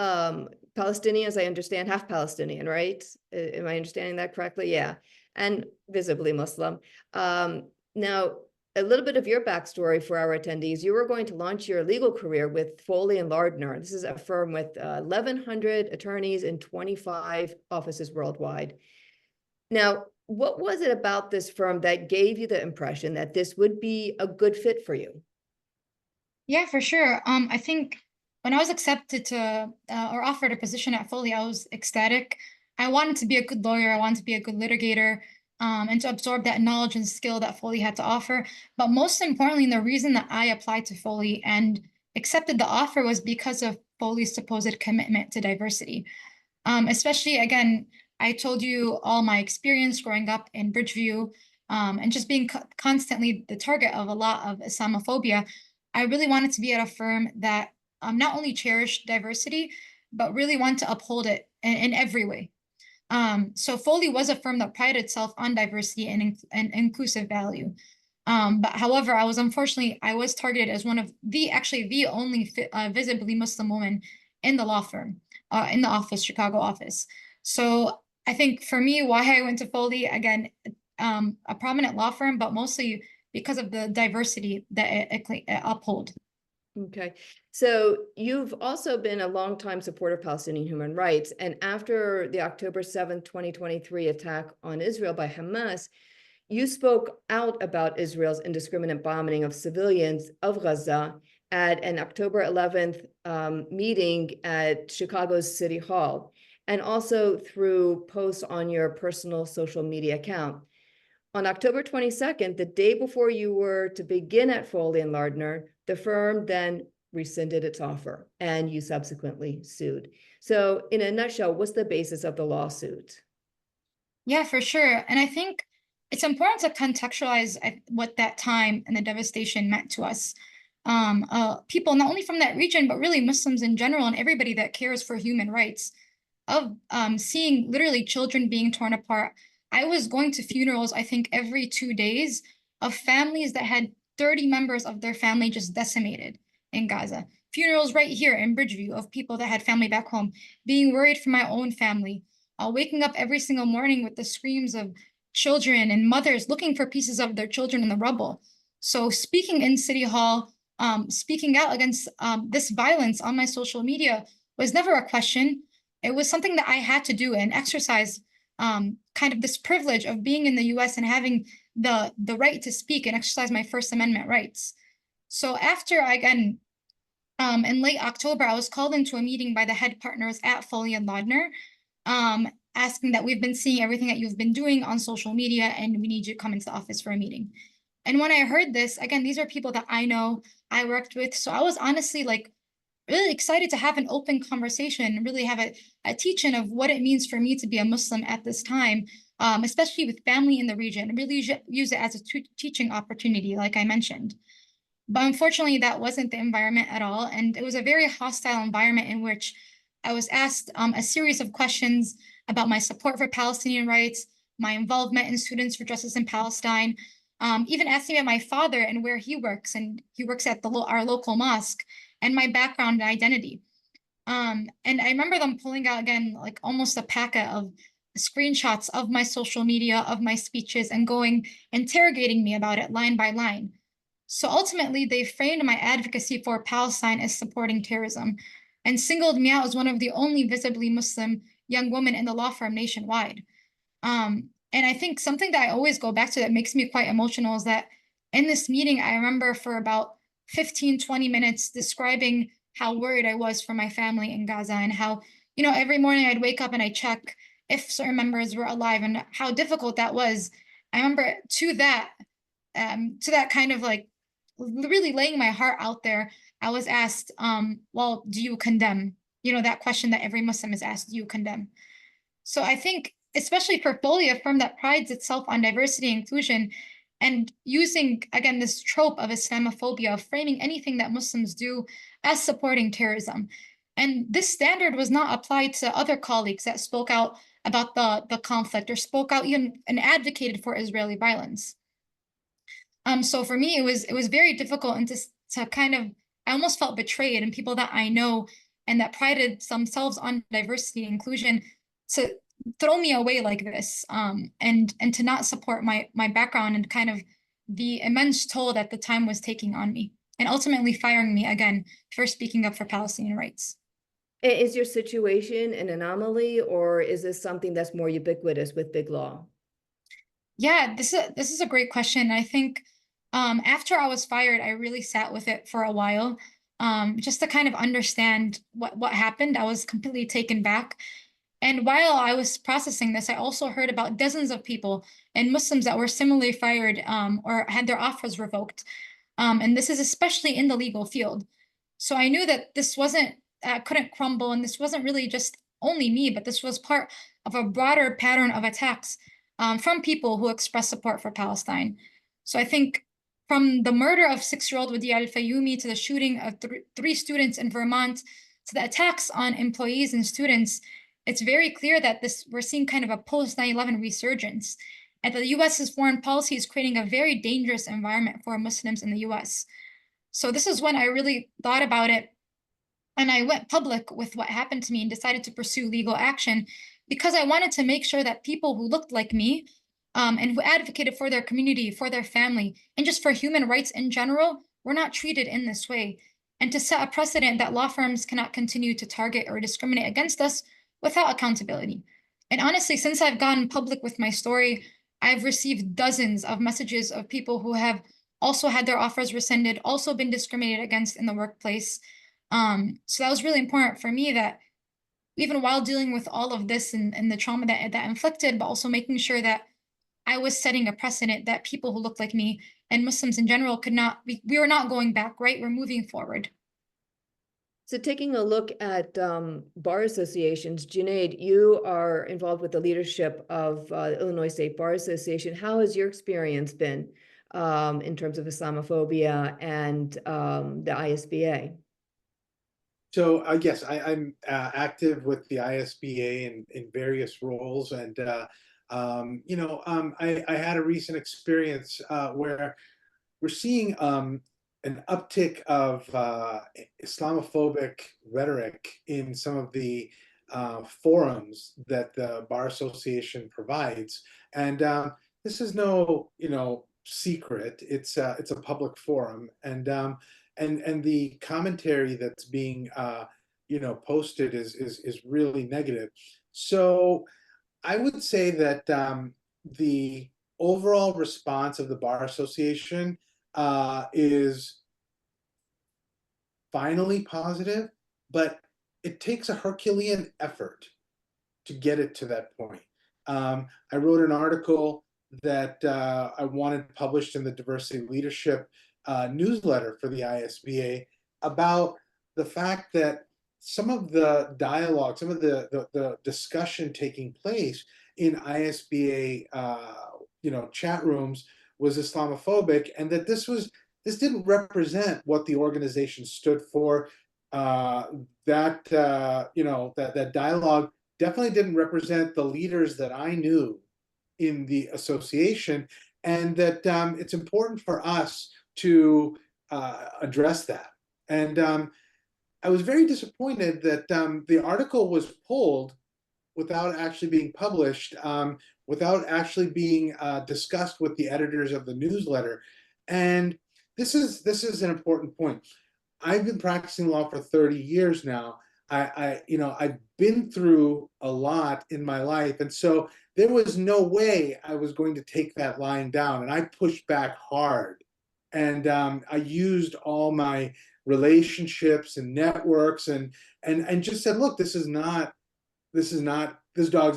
Palestinian, as I understand, half Palestinian, right? Am I understanding that correctly? Yeah. And visibly Muslim. Now, a little bit of your backstory for our attendees. You were going to launch your legal career with Foley and Lardner. This is a firm with 1,100 attorneys in 25 offices worldwide. Now, what was it about this firm that gave you the impression that this would be a good fit for you? Yeah, for sure. I think when I was accepted to or offered a position at Foley, I was ecstatic. I wanted to be a good lawyer. I wanted to be a good litigator, and to absorb that knowledge and skill that Foley had to offer. But most importantly, the reason that I applied to Foley and accepted the offer was because of Foley's supposed commitment to diversity. Especially, again, I told you all my experience growing up in Bridgeview, and just being constantly the target of a lot of Islamophobia. I really wanted to be at a firm that not only cherished diversity, but really want to uphold it in every way. So Foley was a firm that prided itself on diversity and inclusive value. But however, I was targeted as one of actually the only visibly Muslim woman in the law firm, in the office, Chicago office. So I think for me, why I went to Foley, again, a prominent law firm, but mostly because of the diversity that it uphold. Okay, so you've also been a longtime supporter of Palestinian human rights, and after the October 7th, 2023 attack on Israel by Hamas, you spoke out about Israel's indiscriminate bombing of civilians of Gaza at an October 11th meeting at Chicago's City Hall, and also through posts on your personal social media account. On October 22nd, the day before you were to begin at Foley and Lardner, the firm then rescinded its offer and you subsequently sued. So in a nutshell, what's the basis of the lawsuit? Yeah, for sure. And I think it's important to contextualize what that time and the devastation meant to us. People not only from that region, but really Muslims in general and everybody that cares for human rights, of seeing literally children being torn apart. I was going to funerals, I think, every 2 days of families that had 30 members of their family just decimated in Gaza. Funerals right here in Bridgeview of people that had family back home, being worried for my own family, waking up every single morning with the screams of children and mothers looking for pieces of their children in the rubble. So speaking in City Hall, speaking out against this violence on my social media was never a question. It was something that I had to do and exercise kind of this privilege of being in the US and having the right to speak and exercise my First Amendment rights. So after, again, in late October, I was called into a meeting by the head partners at Foley and Lardner, asking that we've been seeing everything that you've been doing on social media and we need you to come into the office for a meeting. And when I heard this, again, these are people that I know, I worked with. So I was honestly like really excited to have an open conversation and really have a teaching of what it means for me to be a Muslim at this time, especially with family in the region, and really use it as a teaching opportunity, like I mentioned. But unfortunately, that wasn't the environment at all. And it was a very hostile environment in which I was asked a series of questions about my support for Palestinian rights, my involvement in Students for Justice in Palestine, even asking about my father and where he works. And he works at our local mosque, and my background and identity. And I remember them pulling out, again, like almost a packet of screenshots of my social media, of my speeches, and interrogating me about it line by line. So ultimately, they framed my advocacy for Palestine as supporting terrorism and singled me out as one of the only visibly Muslim young women in the law firm nationwide. And I think something that I always go back to that makes me quite emotional is that in this meeting, I remember for about 15, 20 minutes describing how worried I was for my family in Gaza and how, every morning I'd wake up and I'd check if certain members were alive and how difficult that was. I remember to that kind of like really laying my heart out there, I was asked, well, do you condemn? That question that every Muslim is asked, do you condemn? So I think, especially for Foley, a firm that prides itself on diversity and inclusion, and using, again, this trope of Islamophobia, of framing anything that Muslims do as supporting terrorism. And this standard was not applied to other colleagues that spoke out about the conflict or spoke out even and advocated for Israeli violence. So for me, it was very difficult and to kind of, I almost felt betrayed, and people that I know and that prided themselves on diversity and inclusion to throw me away like this, and to not support my background and kind of the immense toll that the time was taking on me, and ultimately firing me again for speaking up for Palestinian rights. Is your situation an anomaly, or is this something that's more ubiquitous with big law? Yeah, this is a great question. I think after I was fired, I really sat with it for a while, just to kind of understand what happened. I was completely taken back. And while I was processing this, I also heard about dozens of people and Muslims that were similarly fired or had their offers revoked. And this is especially in the legal field. So I knew that this couldn't crumble, and this wasn't really just only me, but this was part of a broader pattern of attacks from people who express support for Palestine. So I think from the murder of 6-year-old Wadea al-Fayoumi to the shooting of three students in Vermont to the attacks on employees and students, it's very clear that we're seeing kind of a post 9/11 resurgence, and the US's foreign policy is creating a very dangerous environment for Muslims in the US. So this is when I really thought about it, and I went public with what happened to me and decided to pursue legal action because I wanted to make sure that people who looked like me and who advocated for their community, for their family, and just for human rights in general were not treated in this way, and to set a precedent that law firms cannot continue to target or discriminate against us without accountability. And honestly, since I've gone public with my story, I've received dozens of messages of people who have also had their offers rescinded, also been discriminated against in the workplace. So that was really important for me, that even while dealing with all of this and the trauma that inflicted, but also making sure that I was setting a precedent that people who looked like me and Muslims in general we were not going back, right? We're moving forward. So taking a look at bar associations, Junaid, you are involved with the leadership of the Illinois State Bar Association. How has your experience been in terms of Islamophobia and the ISBA? So yes, I'm active with the ISBA in various roles, and I had a recent experience where we're seeing an uptick of Islamophobic rhetoric in some of the forums that the Bar Association provides, and this is no secret. It's a public forum, and the commentary that's being posted is really negative. So I would say that the overall response of the Bar Association is finally positive, but it takes a Herculean effort to get it to that point. I wrote an article that I wanted published in the Diversity Leadership newsletter for the ISBA about the fact that some of the dialogue, some of the discussion taking place in ISBA chat rooms was Islamophobic, and that this didn't represent what the organization stood for. That dialogue definitely didn't represent the leaders that I knew in the association, and that it's important for us to address that. And I was very disappointed that the article was pulled without actually being published, without actually being discussed with the editors of the newsletter. And this is an important point. I've been practicing law for 30 years now. I've been through a lot in my life, and so there was no way I was going to take that line down, and I pushed back hard, and I used all my relationships and networks, and just said, look, this dog's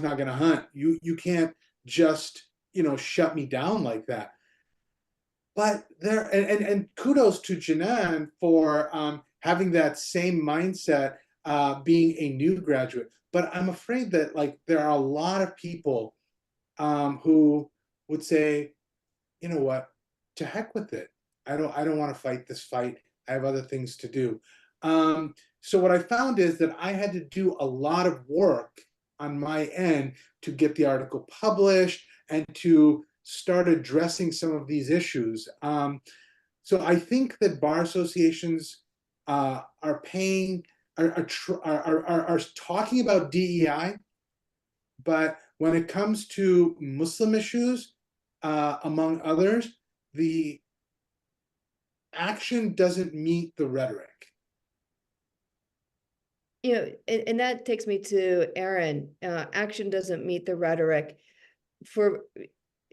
not going to hunt. You can't just shut me down like that. But there, and kudos to Jinan for having that same mindset, being a new graduate. But I'm afraid that there are a lot of people who would say, you know what, to heck with it. I don't want to fight this fight. I have other things to do. So what I found is that I had to do a lot of work on my end to get the article published and to start addressing some of these issues. So I think that bar associations are talking about DEI, but when it comes to Muslim issues, among others, the action doesn't meet the rhetoric. And that takes me to Aaron. Action doesn't meet the rhetoric.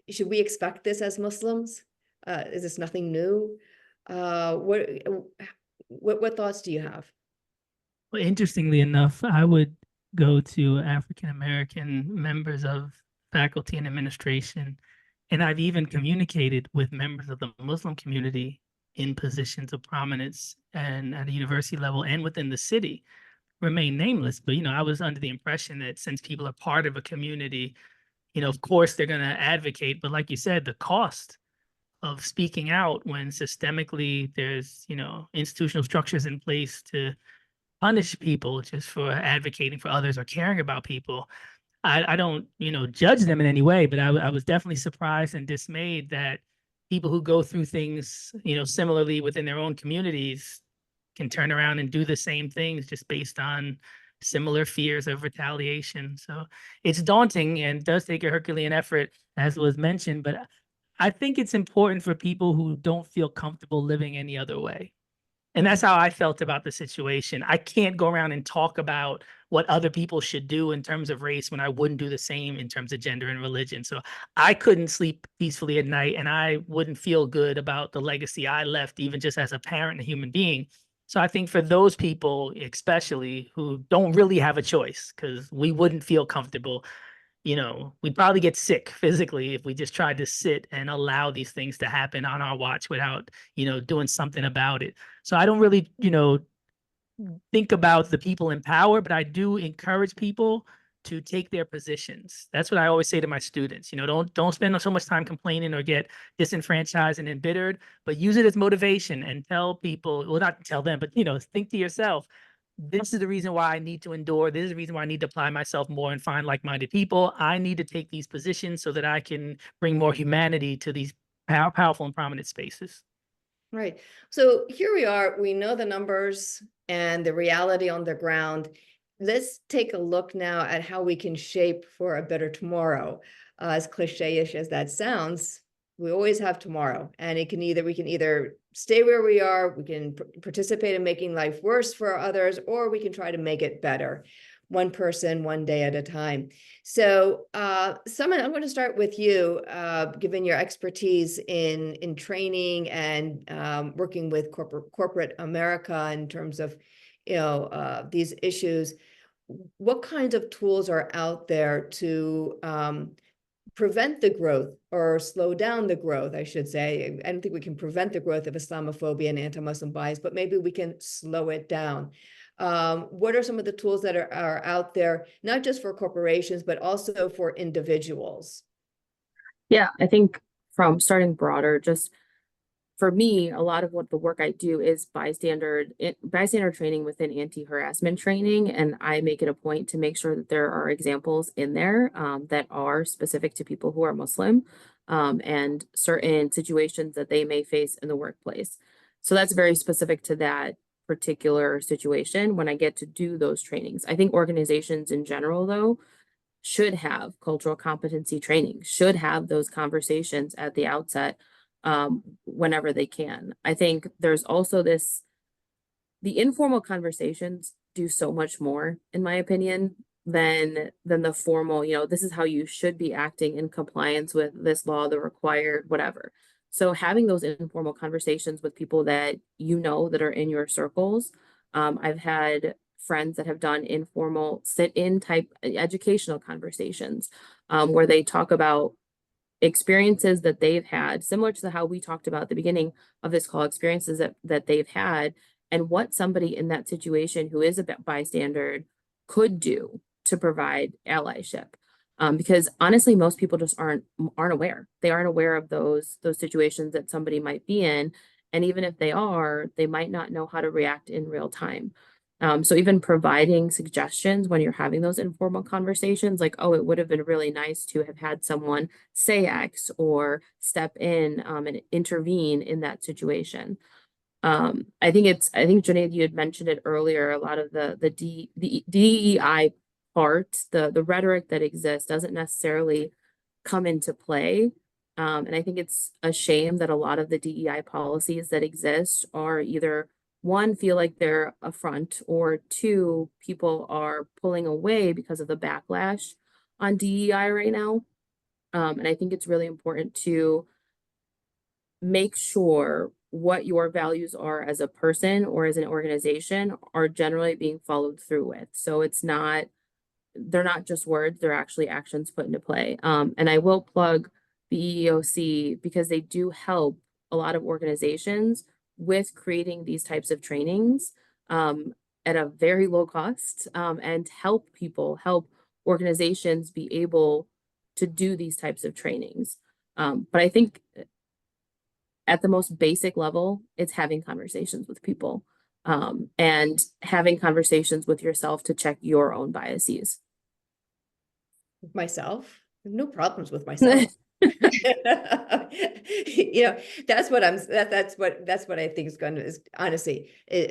Should we expect this as Muslims? Is this nothing new? What thoughts do you have? Well, interestingly enough, I would go to African-American members of faculty and administration, and I've even communicated with members of the Muslim community in positions of prominence and at a university level and within the city, remain nameless. But, I was under the impression that since people are part of a community, of course they're going to advocate. But like you said, the cost of speaking out when systemically there's, institutional structures in place to punish people just for advocating for others or caring about people. I don't, judge them in any way, but I was definitely surprised and dismayed that people who go through things, similarly within their own communities can turn around and do the same things just based on similar fears of retaliation. So it's daunting and does take a Herculean effort, as was mentioned, but I think it's important for people who don't feel comfortable living any other way. And that's how I felt about the situation. I can't go around and talk about what other people should do in terms of race when I wouldn't do the same in terms of gender and religion. So I couldn't sleep peacefully at night, and I wouldn't feel good about the legacy I left, even just as a parent and a human being. So I think for those people, especially who don't really have a choice, because we wouldn't feel comfortable, we'd probably get sick physically if we just tried to sit and allow these things to happen on our watch without, doing something about it. So I don't really, think about the people in power, but I do encourage people to take their positions. That's what I always say to my students. Don't spend so much time complaining or get disenfranchised and embittered, but use it as motivation and tell people, well, not tell them, but think to yourself, this is the reason why I need to endure. This is the reason why I need to apply myself more and find like-minded people. I need to take these positions so that I can bring more humanity to these powerful and prominent spaces. Right. So here we are. We know the numbers and the reality on the ground. Let's take a look now at how we can shape for a better tomorrow. As cliche-ish as that sounds, we always have tomorrow, and we can either stay where we are, we can participate in making life worse for others, or we can try to make it better, one person, one day at a time. So, Saman, I'm going to start with you, given your expertise in training and working with corporate America in terms of, these issues. What kinds of tools are out there to prevent the growth or slow down the growth, I should say? I don't think we can prevent the growth of Islamophobia and anti-Muslim bias, but maybe we can slow it down. What are some of the tools that are out there, not just for corporations, but also for individuals? Yeah, I think from starting broader, just for me, a lot of what the work I do is bystander training within anti-harassment training. And I make it a point to make sure that there are examples in there that are specific to people who are Muslim and certain situations that they may face in the workplace. So that's very specific to that particular situation when I get to do those trainings. I think organizations in general, though, should have cultural competency training, should have those conversations at the outset whenever they can. I think there's also the informal conversations do so much more, in my opinion, than the formal, this is how you should be acting in compliance with this law, the required, whatever. So having those informal conversations with people that that are in your circles. I've had friends that have done informal sit-in type educational conversations, where they talk about experiences that they've had, similar to how we talked about at the beginning of this call, experiences that they've had, and what somebody in that situation who is a bystander could do to provide allyship. Because honestly, most people just aren't aware. They aren't aware of those situations that somebody might be in. And even if they are, they might not know how to react in real time. So even providing suggestions when you're having those informal conversations, like, oh, it would have been really nice to have had someone say X or step in and intervene in that situation. I think Junaid, you had mentioned it earlier, a lot of the DEI part, the rhetoric that exists doesn't necessarily come into play. And I think it's a shame that a lot of the DEI policies that exist are either, one, feel like they're a front, or two, people are pulling away because of the backlash on DEI right now. And I think it's really important to make sure what your values are as a person or as an organization are generally being followed through with. So they're not just words, they're actually actions put into play. And I will plug the EEOC because they do help a lot of organizations with creating these types of trainings at a very low cost, and help organizations be able to do these types of trainings. But I think at the most basic level, it's having conversations with people, and having conversations with yourself to check your own biases. Myself, no problems with myself. That's what I think is honestly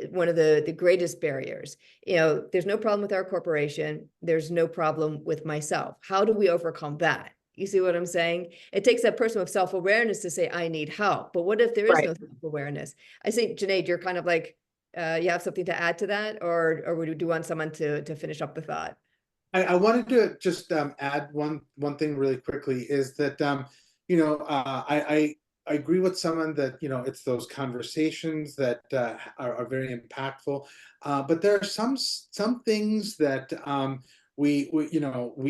one of the greatest barriers. There's no problem with our corporation. There's no problem with myself. How do we overcome that? You see what I'm saying? It takes that person with self-awareness to say, I need help. But what if there is no self-awareness? I see, Junaid, you're kind of like, you have something to add to that, or would you want someone to finish up the thought? I wanted to just add one thing really quickly, is that I agree with someone that it's those conversations that are very impactful, but there are some things that we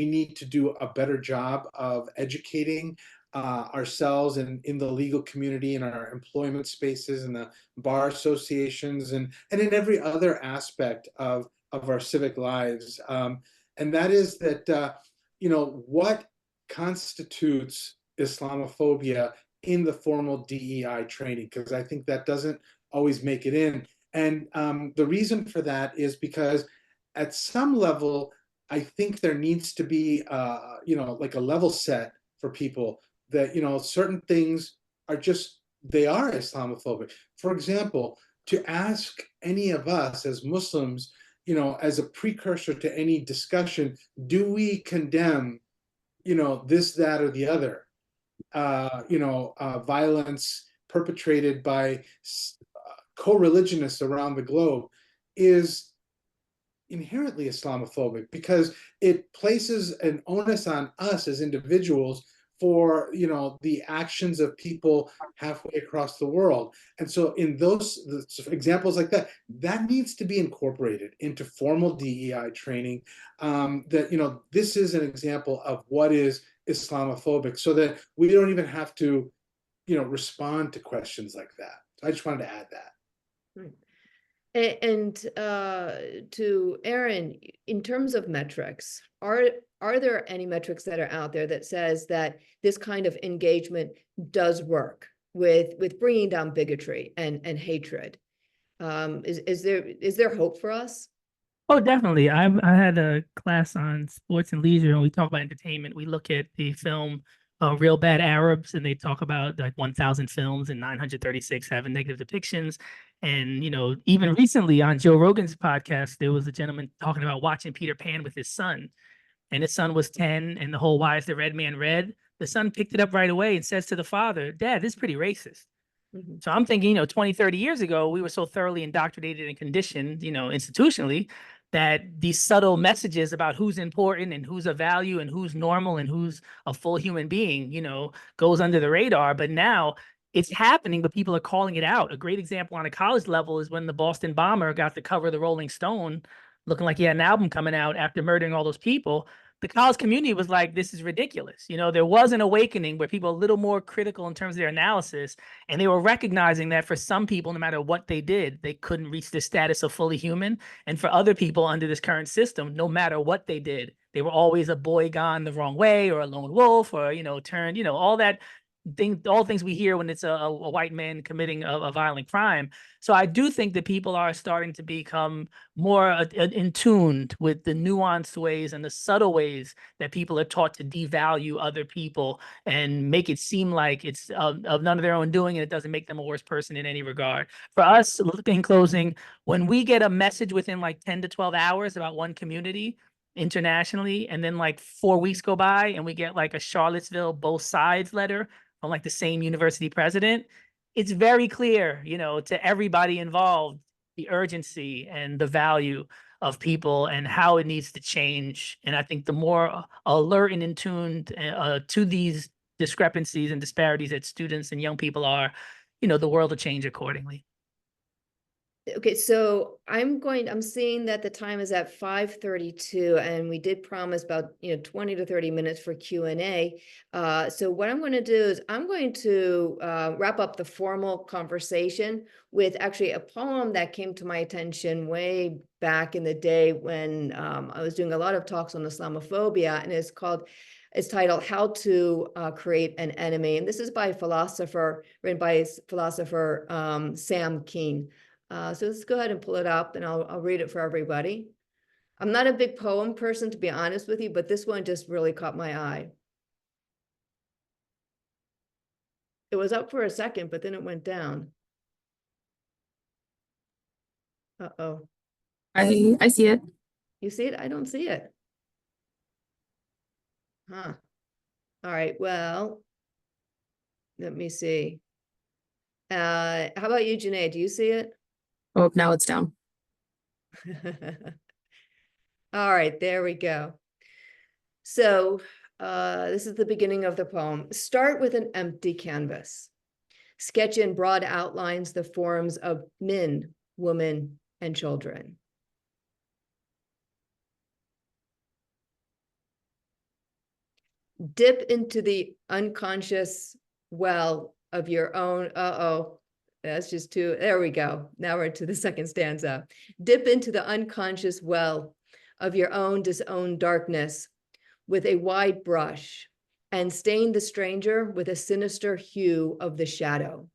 need to do a better job of educating ourselves and in the legal community, in our employment spaces, and the bar associations, and in every other aspect of our civic lives. And that is that, what constitutes Islamophobia in the formal DEI training, because I think that doesn't always make it in. And the reason for that is because at some level, I think there needs to be, like a level set for people that, certain things are they are Islamophobic. For example, to ask any of us as Muslims, as a precursor to any discussion, do we condemn, this, that, or the other, violence perpetrated by co-religionists around the globe, is inherently Islamophobic, because it places an onus on us as individuals for the actions of people halfway across the world. And so in those examples like that needs to be incorporated into formal DEI training, that this is an example of what is Islamophobic, so that we don't even have to respond to questions like that. So I just wanted to add that. Right. And to Aaron, in terms of metrics, are there any metrics that are out there that says that this kind of engagement does work with bringing down bigotry and hatred? Is there hope for us? Oh, definitely. I had a class on sports and leisure, and we talk about entertainment. We look at the film Real Bad Arabs, and they talk about like 1,000 films and 936 having negative depictions. And, even recently on Joe Rogan's podcast, there was a gentleman talking about watching Peter Pan with his son. And his son was 10, and the whole Why is the Red Man Red? the son picked it up right away and says to the father, Dad, this is pretty racist. Mhm. So I'm thinking, 20, 30 years ago, we were so thoroughly indoctrinated and conditioned, institutionally, that these subtle messages about who's important and who's of value and who's normal and who's a full human being, goes under the radar. But now it's happening, but people are calling it out. A great example on a college level is when the Boston bomber got the cover of the Rolling Stone, looking like he had an album coming out after murdering all those people. The college community was like, this is ridiculous. There was an awakening where people are a little more critical in terms of their analysis. And they were recognizing that for some people, no matter what they did, they couldn't reach the status of fully human. And for other people under this current system, no matter what they did, they were always a boy gone the wrong way or a lone wolf or, turned, all that all things we hear when it's a white man committing a violent crime. So I do think that people are starting to become more in tuned with the nuanced ways and the subtle ways that people are taught to devalue other people and make it seem like it's of none of their own doing, and it doesn't make them a worse person in any regard. For us, in closing, when we get a message within like 10 to 12 hours about one community internationally, and then like 4 weeks go by and we get like a Charlottesville both sides letter from like the same university president, it's very clear, to everybody involved, the urgency and the value of people and how it needs to change. And I think the more alert and in tune to these discrepancies and disparities that students and young people are, the world will change accordingly. Okay, so I'm seeing that the time is at 5:32, and we did promise about 20 to 30 minutes for Q&A. So what I'm going to do is I'm going to wrap up the formal conversation with actually a poem that came to my attention way back in the day when I was doing a lot of talks on Islamophobia, and it's titled "How to Create an Enemy," and this is by written by philosopher Sam Haque. So let's go ahead and pull it up and I'll read it for everybody. I'm not a big poem person, to be honest with you, but this one just really caught my eye. It was up for a second, but then it went down. Uh-oh. I see it. You see it? I don't see it. Huh. All right, well, let me see. How about you, Junaid? Do you see it? Oh, now it's down. All right, there we go. So this is the beginning of the poem. Start with an empty canvas. Sketch in broad outlines the forms of men, women, and children. Dip into the unconscious well of your own, that's just too, there we go. Now we're to the second stanza. Dip into the unconscious well of your own disowned darkness with a wide brush and stain the stranger with a sinister hue of the shadow.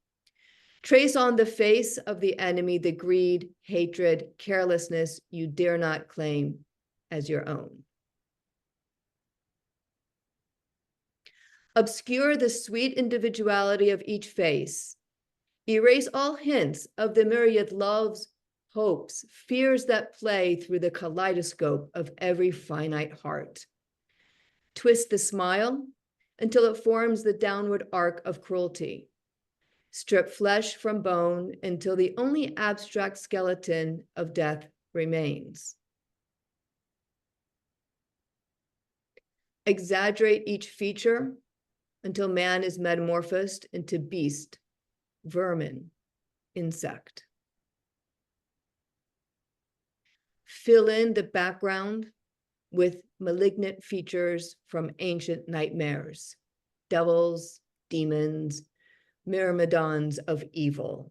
Trace on the face of the enemy the greed, hatred, carelessness you dare not claim as your own. Obscure the sweet individuality of each face. Erase all hints of the myriad loves, hopes, fears that play through the kaleidoscope of every finite heart. Twist the smile until it forms the downward arc of cruelty. Strip flesh from bone until the only abstract skeleton of death remains. Exaggerate each feature until man is metamorphosed into beast, vermin, insect. Fill in the background with malignant features from ancient nightmares, devils, demons, myrmidons of evil.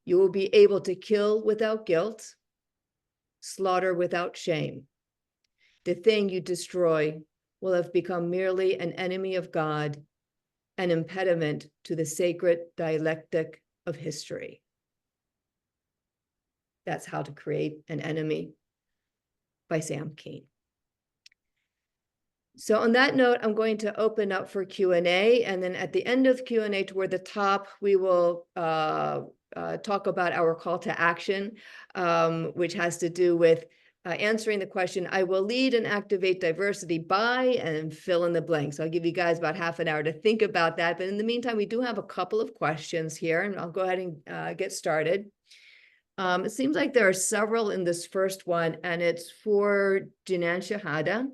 You will be able to kill without guilt, slaughter without shame. The thing you destroy will have become merely an enemy of God, an impediment to the sacred dialectic of history. That's How to Create an Enemy by Sam Haque. So on that note, I'm going to open up for Q&A, and then at the end of Q&A toward the top, we will talk about our call to action, which has to do with answering the question, I will lead and activate diversity by, and fill in the blanks. I'll give you guys about half an hour to think about that. But in the meantime, we do have a couple of questions here, and I'll go ahead and get started. It seems like there are several in this first one, and it's for Jinan Chehade.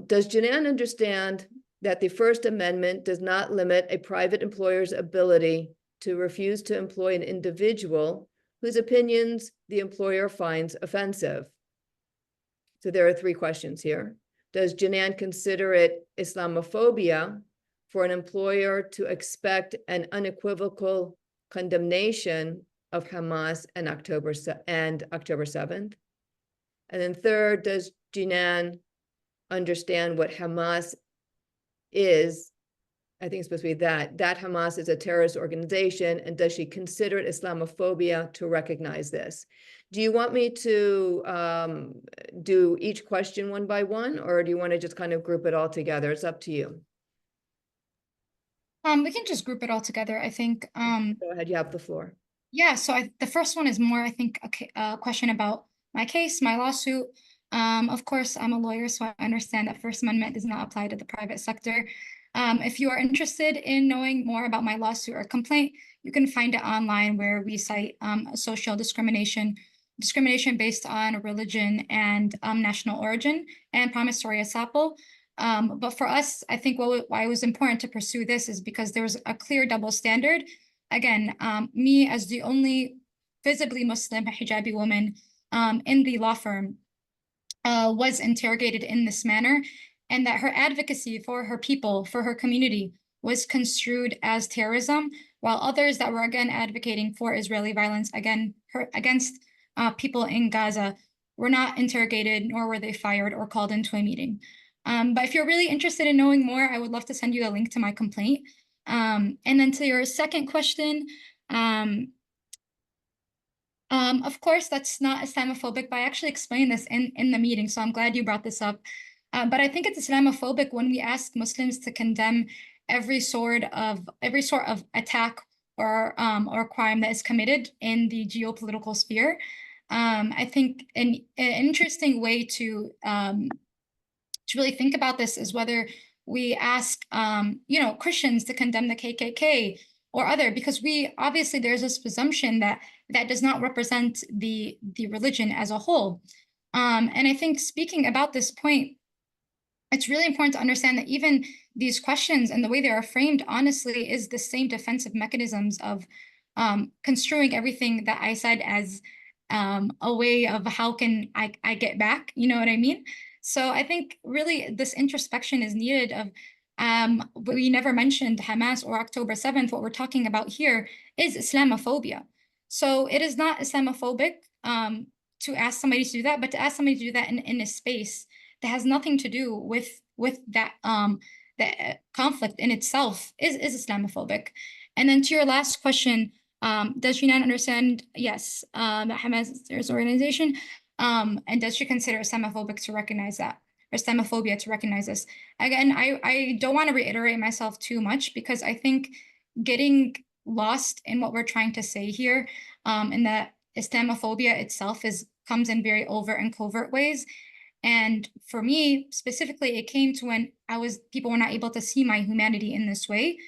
Does Janaan understand that the First Amendment does not limit a private employer's ability to refuse to employ an individual whose opinions the employer finds offensive? So there are three questions here. Does Janaan consider it Islamophobia for an employer to expect an unequivocal condemnation of Hamas and October 7th? And then third, does Jinan understand what Hamas is? I think it's supposed to be that Hamas is a terrorist organization, and does she consider it Islamophobia to recognize this? Do you want me to do each question one by one, or do you want to just kind of group it all together? It's up to you. We can just group it all together, I think. Go ahead, you have the floor. Yeah, so the first one is more, I think, a question about my case, my lawsuit. Of course, I'm a lawyer, so I understand that First Amendment does not apply to the private sector. If you are interested in knowing more about my lawsuit or complaint, you can find it online, where we cite social discrimination based on religion and national origin, and promissory estoppel. But for us, I think why it was important to pursue this is because there was a clear double standard. Again, me as the only visibly Muslim hijabi woman in the law firm was interrogated in this manner, and that her advocacy for her people, for her community, was construed as terrorism, while others that were again advocating for Israeli violence against people in Gaza were not interrogated, nor were they fired or called into a meeting. But if you're really interested in knowing more, I would love to send you a link to my complaint. And then to your second question, of course, that's not Islamophobic, but I actually explained this in the meeting, so I'm glad you brought this up. But I think it's Islamophobic when we ask Muslims to condemn every sort of attack or crime that is committed in the geopolitical sphere. I think an interesting way to really think about this is whether we ask Christians to condemn the KKK or other, because obviously there's this presumption that does not represent the religion as a whole. And I think speaking about this point, it's really important to understand that even these questions and the way they are framed, honestly, is the same defensive mechanisms of construing everything that I said as a way of how can I get back, you know what I mean? So I think really this introspection is needed of, we never mentioned Hamas or October 7th. What we're talking about here is Islamophobia. So it is not Islamophobic to ask somebody to do that, but to ask somebody to do that in a space that has nothing to do with that conflict in itself is Islamophobic. And then to your last question, does Jinan understand? Yes, that Hamas is a terrorist organization. And does she consider Islamophobic to recognize that, or Islamophobia to recognize this? Again, I don't want to reiterate myself too much, because I think getting lost in what we're trying to say here, and that Islamophobia itself comes in very overt and covert ways. And for me specifically, it came to when people were not able to see my humanity in this way,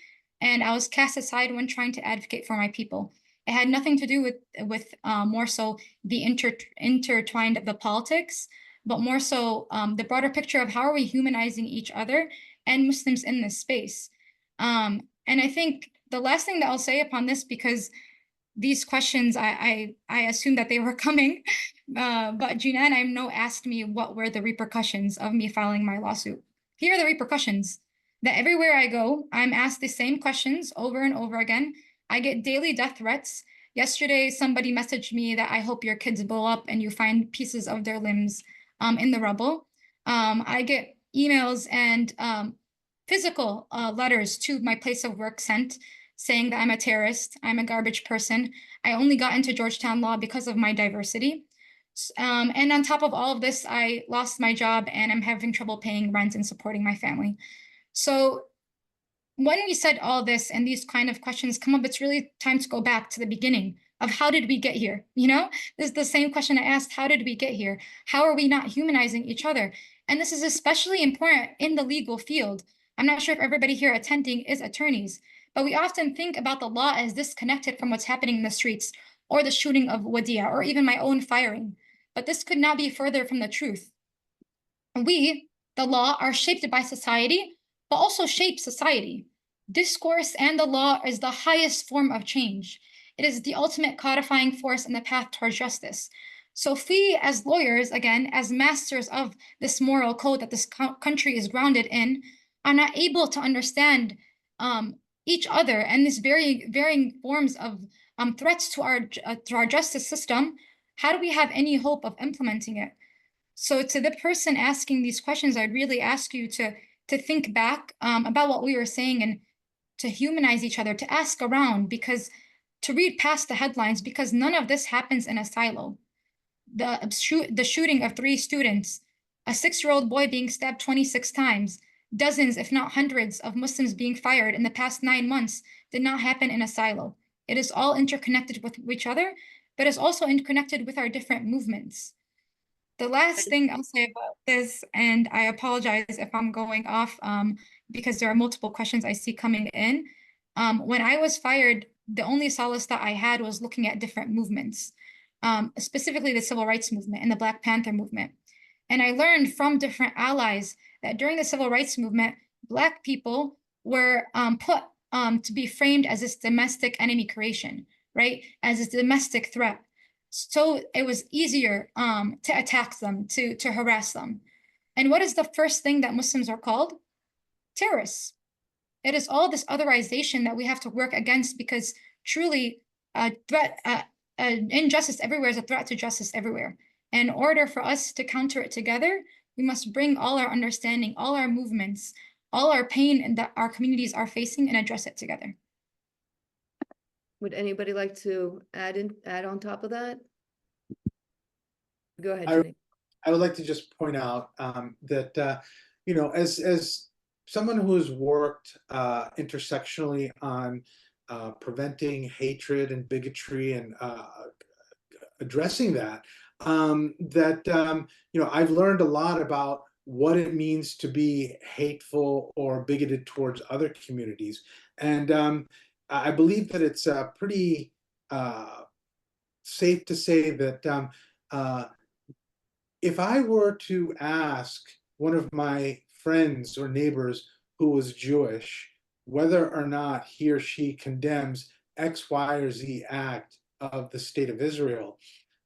and I was cast aside when trying to advocate for my people. It had nothing to do with more so the intertwined of the politics, but more so the broader picture of how are we humanizing each other and Muslims in this space. And I think the last thing that I'll say upon this, because these questions, I assumed that they were coming, but Jinan, I know, asked me what were the repercussions of me filing my lawsuit. Here are the repercussions: that everywhere I go, I'm asked the same questions over and over again. I get daily death threats. Yesterday, somebody messaged me that I hope your kids blow up and you find pieces of their limbs in the rubble. I get emails and physical letters to my place of work sent saying that I'm a terrorist, I'm a garbage person. I only got into Georgetown Law because of my diversity. And on top of all of this, I lost my job and I'm having trouble paying rent and supporting my family. So when we said all this and these kind of questions come up, it's really time to go back to the beginning of how did we get here? You know, this is the same question I asked, how did we get here? How are we not humanizing each other? And this is especially important in the legal field. I'm not sure if everybody here attending is attorneys, but we often think about the law as disconnected from what's happening in the streets, or the shooting of Wadia, or even my own firing. But this could not be further from the truth. We, the law, are shaped by society, but also shape society. Discourse and the law is the highest form of change. It is the ultimate codifying force in the path towards justice. So if we, as lawyers, again, as masters of this moral code that this country is grounded in, are not able to understand each other and these varying forms of threats to our justice system, how do we have any hope of implementing it? So to the person asking these questions, I'd really ask you to think back about what we were saying and to humanize each other, to ask around, because to read past the headlines, because none of this happens in a silo. The shooting of 3 students, a 6-year-old boy being stabbed 26 times, dozens, if not hundreds, of Muslims being fired in the past 9 months did not happen in a silo. It is all interconnected with each other, but it's also interconnected with our different movements. The last thing I'll say about this, and I apologize if I'm going off because there are multiple questions I see coming in. When I was fired, the only solace that I had was looking at different movements, specifically the civil rights movement and the Black Panther movement. And I learned from different allies that during the civil rights movement, Black people were put to be framed as this domestic enemy creation, right? As a domestic threat. So it was easier to attack them, to harass them. And what is the first thing that Muslims are called? Terrorists. It is all this otherization that we have to work against, because truly injustice everywhere is a threat to justice everywhere. And in order for us to counter it together, we must bring all our understanding, all our movements, all our pain that our communities are facing, and address it together. Would anybody like to add on top of that? Go ahead, Junaid. I would like to just point out that you know, as someone who has worked intersectionally on preventing hatred and bigotry and addressing that, you know, I've learned a lot about what it means to be hateful or bigoted towards other communities. And I believe that it's pretty safe to say that if I were to ask one of my friends or neighbors who was Jewish whether or not he or she condemns X, Y, or Z act of the state of Israel,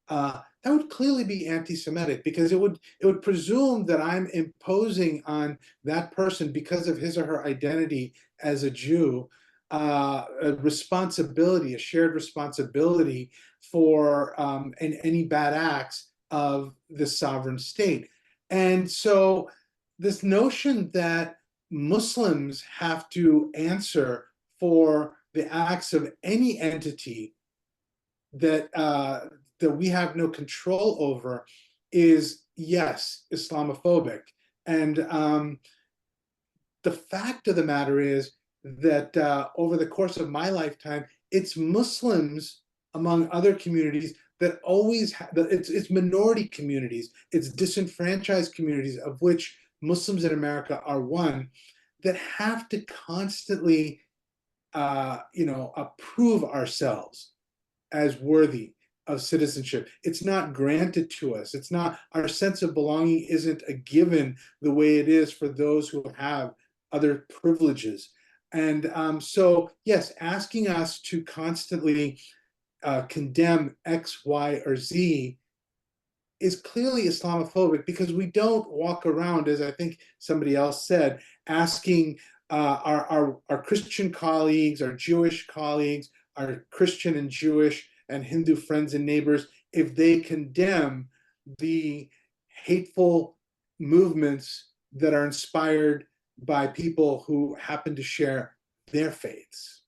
that would clearly be anti-Semitic, because it would presume that I'm imposing on that person, because of his or her identity as a Jew, a responsibility, a shared responsibility for any bad acts of the sovereign state. And so this notion that Muslims have to answer for the acts of any entity that that we have no control over is, yes, Islamophobic. And the fact of the matter is that over the course of my lifetime, it's Muslims, among other communities, that always it's minority communities, it's disenfranchised communities, of which Muslims in America are one, that have to constantly you know, approve ourselves as worthy of citizenship. It's not granted to us. It's not, our sense of belonging isn't a given the way it is for those who have other privileges. And so, yes, asking us to constantly condemn X, Y, or Z is clearly Islamophobic, because we don't walk around, as I think somebody else said, asking our Christian colleagues, our Jewish colleagues, our Christian and Jewish and Hindu friends and neighbors if they condemn the hateful movements that are inspired by people who happen to share their faiths.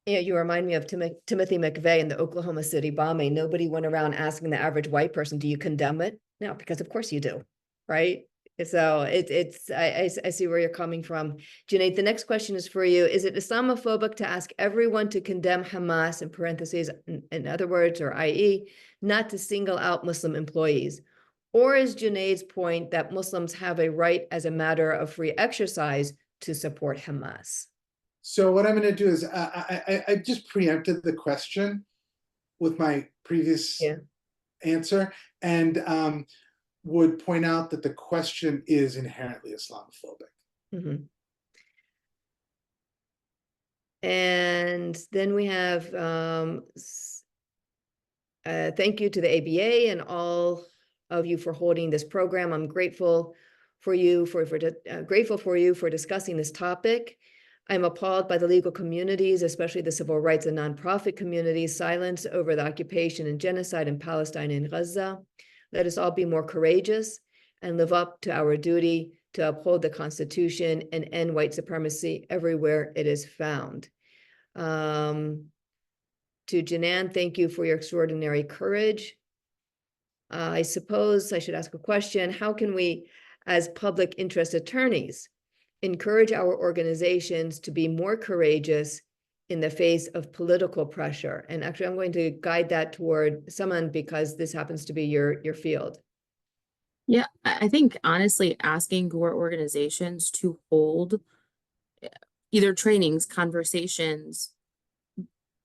Yeah, you remind me of Timothy McVeigh in the Oklahoma City bombing. Nobody went around asking the average white person, do you condemn it? No, because of course you do, right? So I see where you're coming from. Junaid, the next question is for you. Is it Islamophobic to ask everyone to condemn Hamas, in parentheses, in other words, or i.e., not to single out Muslim employees? Or is Junaid's point that Muslims have a right as a matter of free exercise to support Hamas? So what I'm going to do is I just preempted the question with my previous answer, and would point out that the question is inherently Islamophobic. Mm-hmm. And then we have thank you to the ABA and all of you for holding this program. I'm grateful for you grateful for you for discussing this topic. I'm appalled by the legal communities, especially the civil rights and nonprofit communities' silence over the occupation and genocide in Palestine and Gaza. Let us all be more courageous and live up to our duty to uphold the Constitution and end white supremacy everywhere it is found. To Janaan, thank you for your extraordinary courage. I suppose I should ask a question. How can we, as public interest attorneys, encourage our organizations to be more courageous in the face of political pressure? And actually, I'm going to guide that toward Saman, because this happens to be your field. Yeah, I think honestly, asking your organizations to hold either trainings, conversations.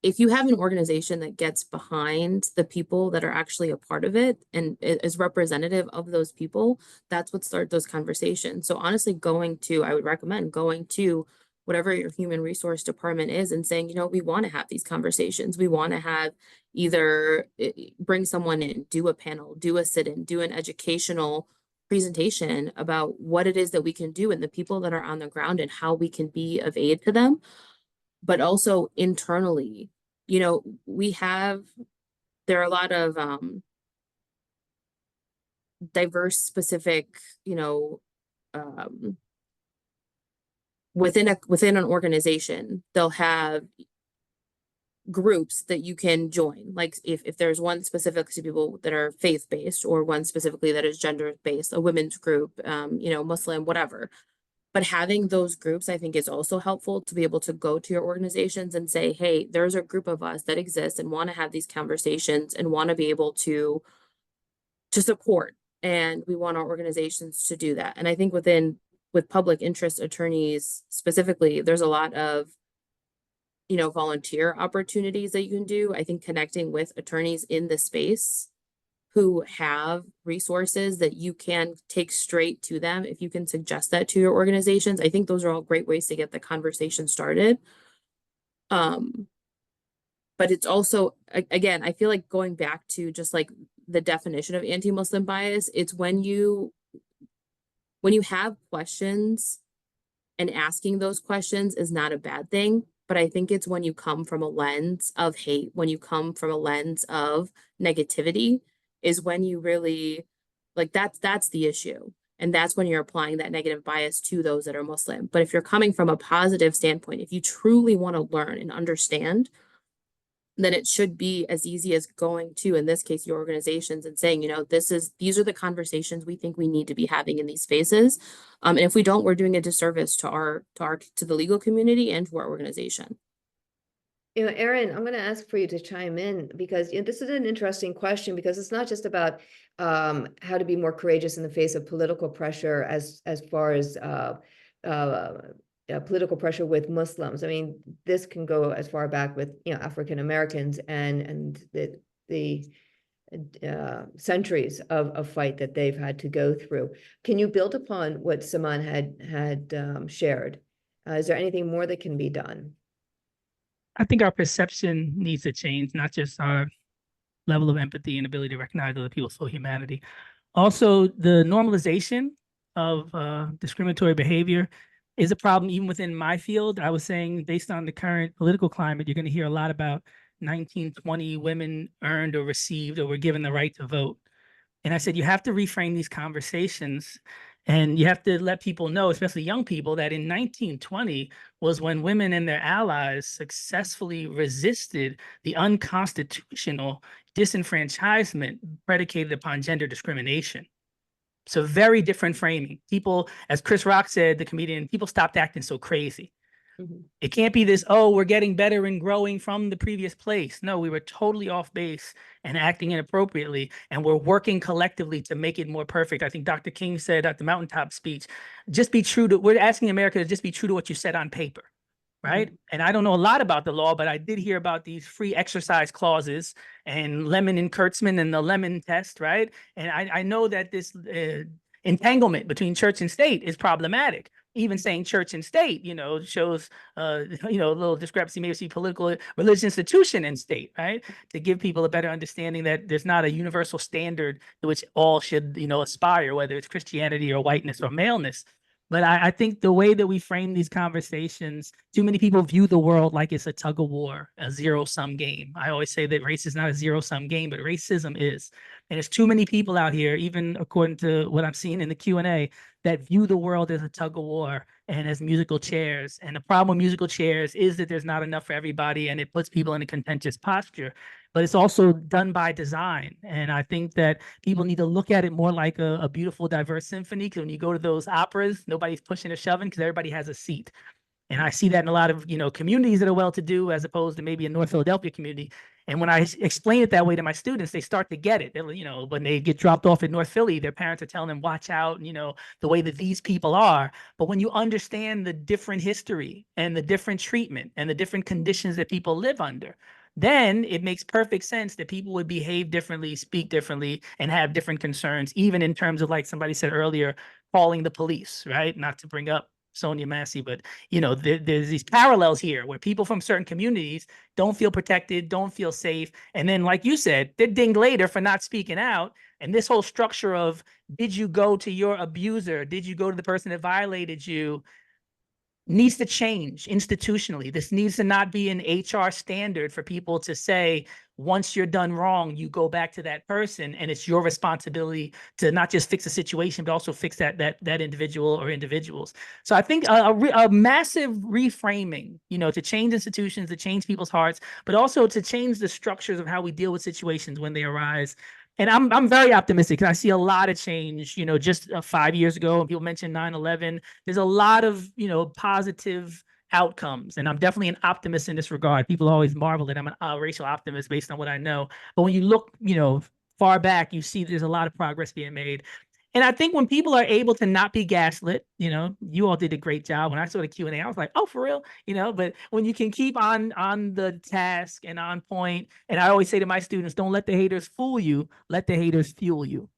If you have an organization that gets behind the people that are actually a part of it and is representative of those people, that's what starts those conversations. So honestly, I would recommend going to whatever your human resource department is and saying, you know, we want to have these conversations. We want to have either bring someone in, do a panel, do a sit-in, do an educational presentation about what it is that we can do and the people that are on the ground and how we can be of aid to them. But also internally, you know, there are a lot of diverse, specific, you know, within an organization, they'll have groups that you can join. Like if there's one specific to people that are faith-based, or one specifically that is gender-based, a women's group, you know, Muslim, whatever. But having those groups, I think, is also helpful to be able to go to your organizations and say, hey, there's a group of us that exists and want to have these conversations and want to be able to support. And we want our organizations to do that. And I think with public interest attorneys specifically, there's a lot of, you know, volunteer opportunities that you can do. I think connecting with attorneys in the space who have resources that you can take straight to them, if you can suggest that to your organizations, I think those are all great ways to get the conversation started. But it's also, again, I feel like going back to just like the definition of anti-Muslim bias, it's when you have questions, and asking those questions is not a bad thing. But I think it's when you come from a lens of hate, when you come from a lens of negativity, is when you really, like, that's the issue. And that's when you're applying that negative bias to those that are Muslim. But if you're coming from a positive standpoint, if you truly want to learn and understand, then it should be as easy as going to, in this case, your organizations and saying, you know, these are the conversations we think we need to be having in these spaces. And if we don't, we're doing a disservice to the legal community and to our organization. You know, Erin, I'm going to ask for you to chime in, because this is an interesting question, because it's not just about how to be more courageous in the face of political pressure as far as political pressure with Muslims. I mean, this can go as far back with, you know, African Americans and the centuries of fight that they've had to go through. Can you build upon what Saman had shared? Is there anything more that can be done? I think our perception needs to change, not just our level of empathy and ability to recognize other people's full humanity. Also, the normalization of discriminatory behavior is a problem even within my field. I was saying, based on the current political climate, you're going to hear a lot about 1920 women earned or received or were given the right to vote. And I said, you have to reframe these conversations, and you have to let people know, especially young people, that in 1920 was when women and their allies successfully resisted the unconstitutional disenfranchisement predicated upon gender discrimination. It's a very different framing. People, as Chris Rock said, the comedian, people stopped acting so crazy. It can't be this, oh, we're getting better and growing from the previous place. No, we were totally off base and acting inappropriately, and we're working collectively to make it more perfect. I think Dr. King said at the mountaintop speech, just be true to, we're asking America to just be true to what you said on paper, right? And I don't know a lot about the law, but I did hear about these free exercise clauses and Lemon and Kurtzman and the Lemon test, right? And I know that this entanglement between church and state is problematic. Even saying church and state, shows, a little discrepancy, maybe see political, religious institution and state, right? To give people a better understanding that there's not a universal standard to which all should, aspire, whether it's Christianity or whiteness or maleness. But I think the way that we frame these conversations, too many people view the world like it's a tug of war, a zero-sum game. I always say that race is not a zero-sum game, but racism is. And there's too many people out here, even according to what I'm seeing in the Q&A, that view the world as a tug of war and as musical chairs. And the problem with musical chairs is that there's not enough for everybody, and it puts people in a contentious posture. But it's also done by design. And I think that people need to look at it more like a beautiful, diverse symphony. Because when you go to those operas, nobody's pushing or shoving because everybody has a seat. And I see that in a lot of, communities that are well-to-do, as opposed to maybe a North Philadelphia community. And when I explain it that way to my students, they start to get it. When they get dropped off in North Philly, their parents are telling them, watch out, the way that these people are. But when you understand the different history and the different treatment and the different conditions that people live under, then it makes perfect sense that people would behave differently, speak differently, and have different concerns, even in terms of, like somebody said earlier, calling the police, right? Not to bring up Sonia Massey, but there's these parallels here where people from certain communities don't feel protected, don't feel safe. And then, like you said, they're dinged later for not speaking out. And this whole structure of, did you go to your abuser? Did you go to the person that violated you? Needs to change institutionally. This needs to not be an HR standard for people to say, once you're done wrong, you go back to that person, and it's your responsibility to not just fix the situation, but also fix that individual or individuals. So I think a massive reframing, to change institutions, to change people's hearts, but also to change the structures of how we deal with situations when they arise. And I'm very optimistic because I see a lot of change, just 5 years ago, when people mentioned 9/11, there's a lot of, positive outcomes. And I'm definitely an optimist in this regard. People always marvel that I'm a racial optimist based on what I know. But when you look, far back, you see there's a lot of progress being made. And I think when people are able to not be gaslit, you all did a great job. When I saw the Q&A, I was like, oh, for real? But when you can keep on the task and on point, and I always say to my students, don't let the haters fool you, let the haters fuel you.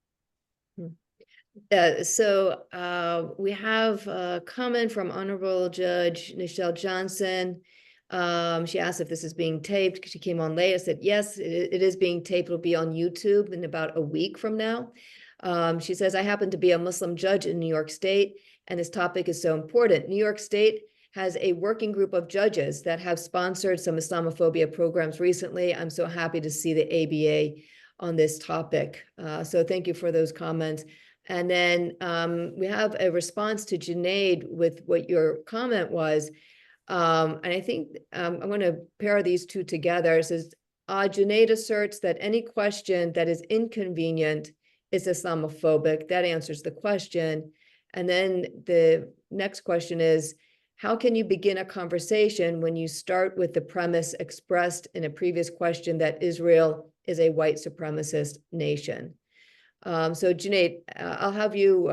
So we have a comment from Honorable Judge Nichelle Johnson. She asked if this is being taped. She came on late. I said, yes, it is being taped. It'll be on YouTube in about a week from now. She says, I happen to be a Muslim judge in New York State, and this topic is so important. New York State has a working group of judges that have sponsored some Islamophobia programs recently. I'm so happy to see the ABA on this topic. So thank you for those comments. And then we have a response to Junaid with what your comment was. And I think I'm going to pair these two together. It says, Junaid asserts that any question that is inconvenient is Islamophobic. That answers the question. And then the next question is, how can you begin a conversation when you start with the premise expressed in a previous question that Israel is a white supremacist nation? So Junaid, I'll have you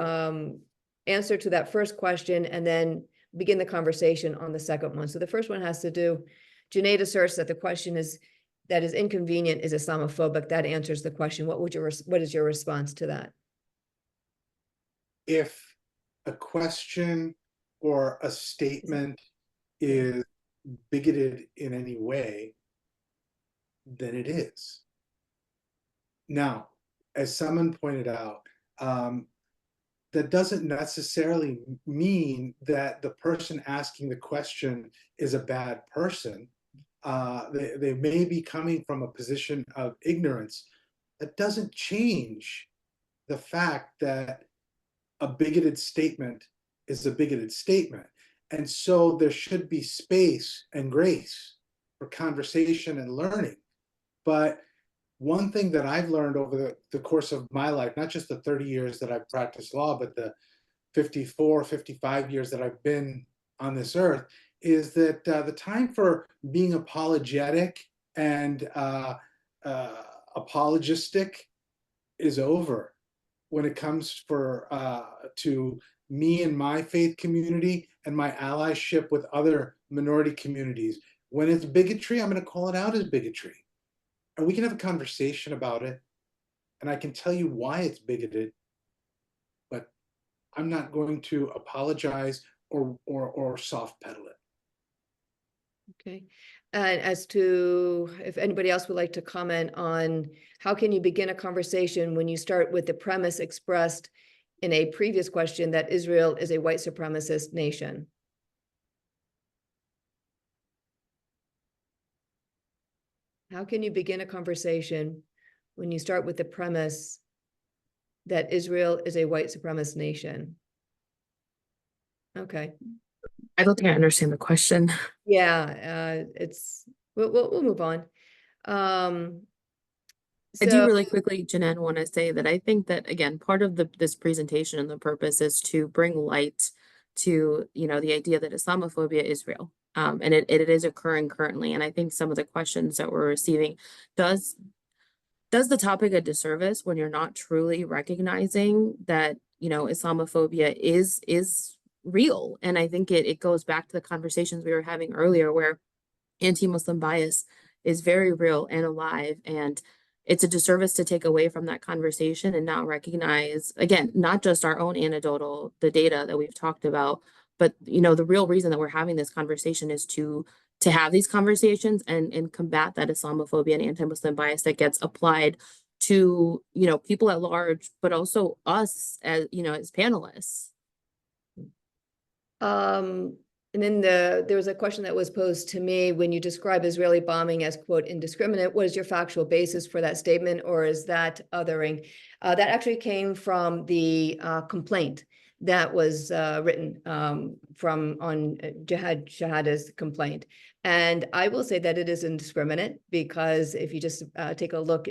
answer to that first question and then begin the conversation on the second one. So the first one has to do, Junaid asserts that the question that is inconvenient is Islamophobic. That answers the question. What is your response to that? If a question or a statement is bigoted in any way, then it is. Now, as someone pointed out, that doesn't necessarily mean that the person asking the question is a bad person. They may be coming from a position of ignorance. That doesn't change the fact that a bigoted statement is a bigoted statement. And so there should be space and grace for conversation and learning. But one thing that I've learned over the course of my life, not just the 30 years that I've practiced law, but the 54, 55 years that I've been on this earth, is that the time for being apologetic and apologistic is over when it comes to me and my faith community and my allyship with other minority communities. When it's bigotry, I'm going to call it out as bigotry. And we can have a conversation about it. And I can tell you why it's bigoted, but I'm not going to apologize or soft pedal it. Okay. And as to if anybody else would like to comment on how can you begin a conversation when you start with the premise expressed in a previous question that Israel is a white supremacist nation? How can you begin a conversation when you start with the premise that Israel is a white supremacist nation? Okay. I don't think I understand the question. Yeah, we'll move on. I do really quickly, Janaan, want to say that I think that, again, part of this presentation and the purpose is to bring light to, the idea that Islamophobia is real. And it is occurring currently. And I think some of the questions that we're receiving does the topic a disservice when you're not truly recognizing that, Islamophobia is real. And I think it goes back to the conversations we were having earlier where anti-Muslim bias is very real and alive. And it's a disservice to take away from that conversation and not recognize, again, not just our own anecdotal, the data that we've talked about, but, the real reason that we're having this conversation is to have these conversations and combat that Islamophobia and anti-Muslim bias that gets applied to, people at large, but also us as, as panelists. And then there was a question that was posed to me: when you describe Israeli bombing as, quote, indiscriminate, what is your factual basis for that statement, or is that othering? That actually came from the complaint that was written on Junaid Chehade's complaint. And I will say that it is indiscriminate, because if you just take a look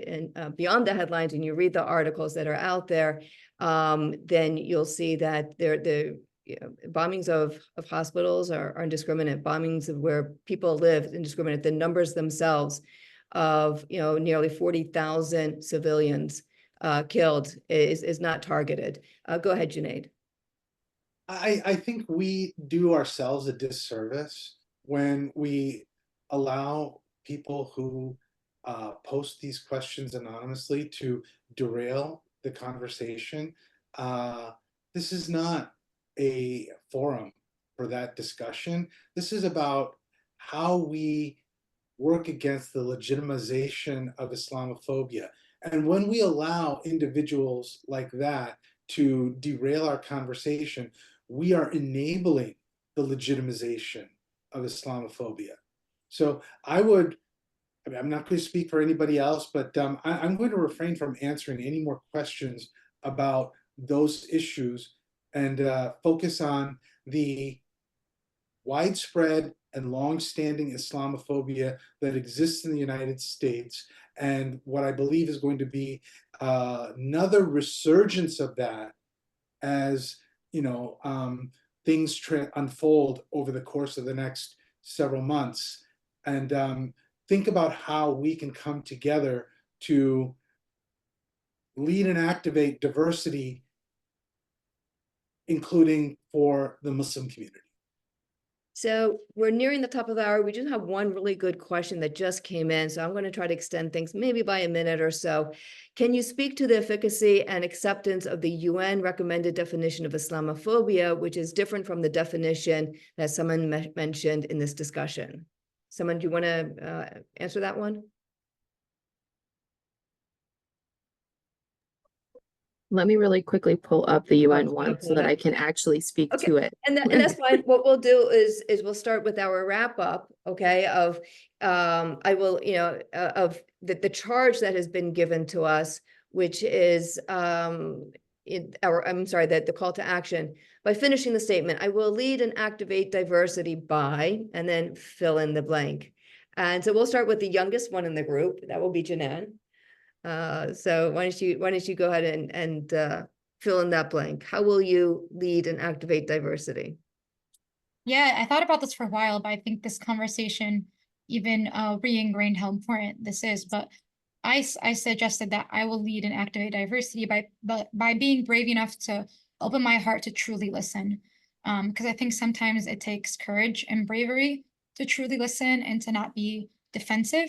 beyond the headlines and you read the articles that are out there, then you'll see that bombings of hospitals are indiscriminate. Bombings of where people live, indiscriminate. The numbers themselves of nearly 40,000 civilians killed is not targeted. Go ahead, Junaid. I think we do ourselves a disservice when we allow people who post these questions anonymously to derail the conversation. This is not a forum for that discussion. This is about how we work against the legitimization of Islamophobia. And when we allow individuals like that to derail our conversation, we are enabling the legitimization of Islamophobia. So I'm not going to speak for anybody else, but I'm going to refrain from answering any more questions about those issues and focus on the widespread and long-standing Islamophobia that exists in the United States, and what I believe is going to be another resurgence of that as things unfold over the course of the next several months. And think about how we can come together to lead and activate diversity, including for the Muslim community. So we're nearing the top of the hour. We just have one really good question that just came in. So I'm going to try to extend things maybe by a minute or so. Can you speak to the efficacy and acceptance of the UN recommended definition of Islamophobia, which is different from the definition that someone mentioned in this discussion? Someone, do you want to answer that one? Let me really quickly pull up the UN one so that I can actually speak to it. And that's fine. What we'll do is we'll start with our wrap up, okay, of of the charge that has been given to us, which is the call to action. By finishing the statement, I will lead and activate diversity by, and then fill in the blank. And so we'll start with the youngest one in the group. That will be Jinan. So why don't you go ahead and fill in that blank? How will you lead and activate diversity? Yeah, I thought about this for a while, but I think this conversation even re-ingrained how important this is. But I suggested that I will lead and activate diversity by being brave enough to open my heart to truly listen. Because I think sometimes it takes courage and bravery to truly listen and to not be defensive.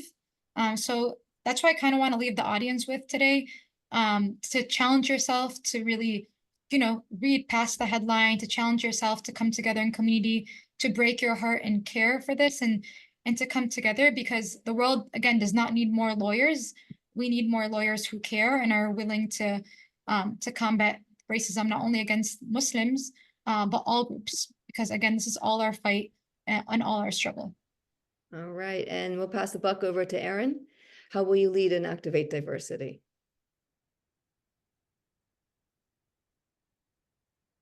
So that's what I kind of want to leave the audience with today, to challenge yourself to really, read past the headline, to challenge yourself to come together in community, to break your heart and care for this and to come together, because the world, again, does not need more lawyers. We need more lawyers who care and are willing to combat racism, not only against Muslims, but all groups, because again, this is all our fight and all our struggle. All right, and we'll pass the buck over to Erin. How will you lead and activate diversity?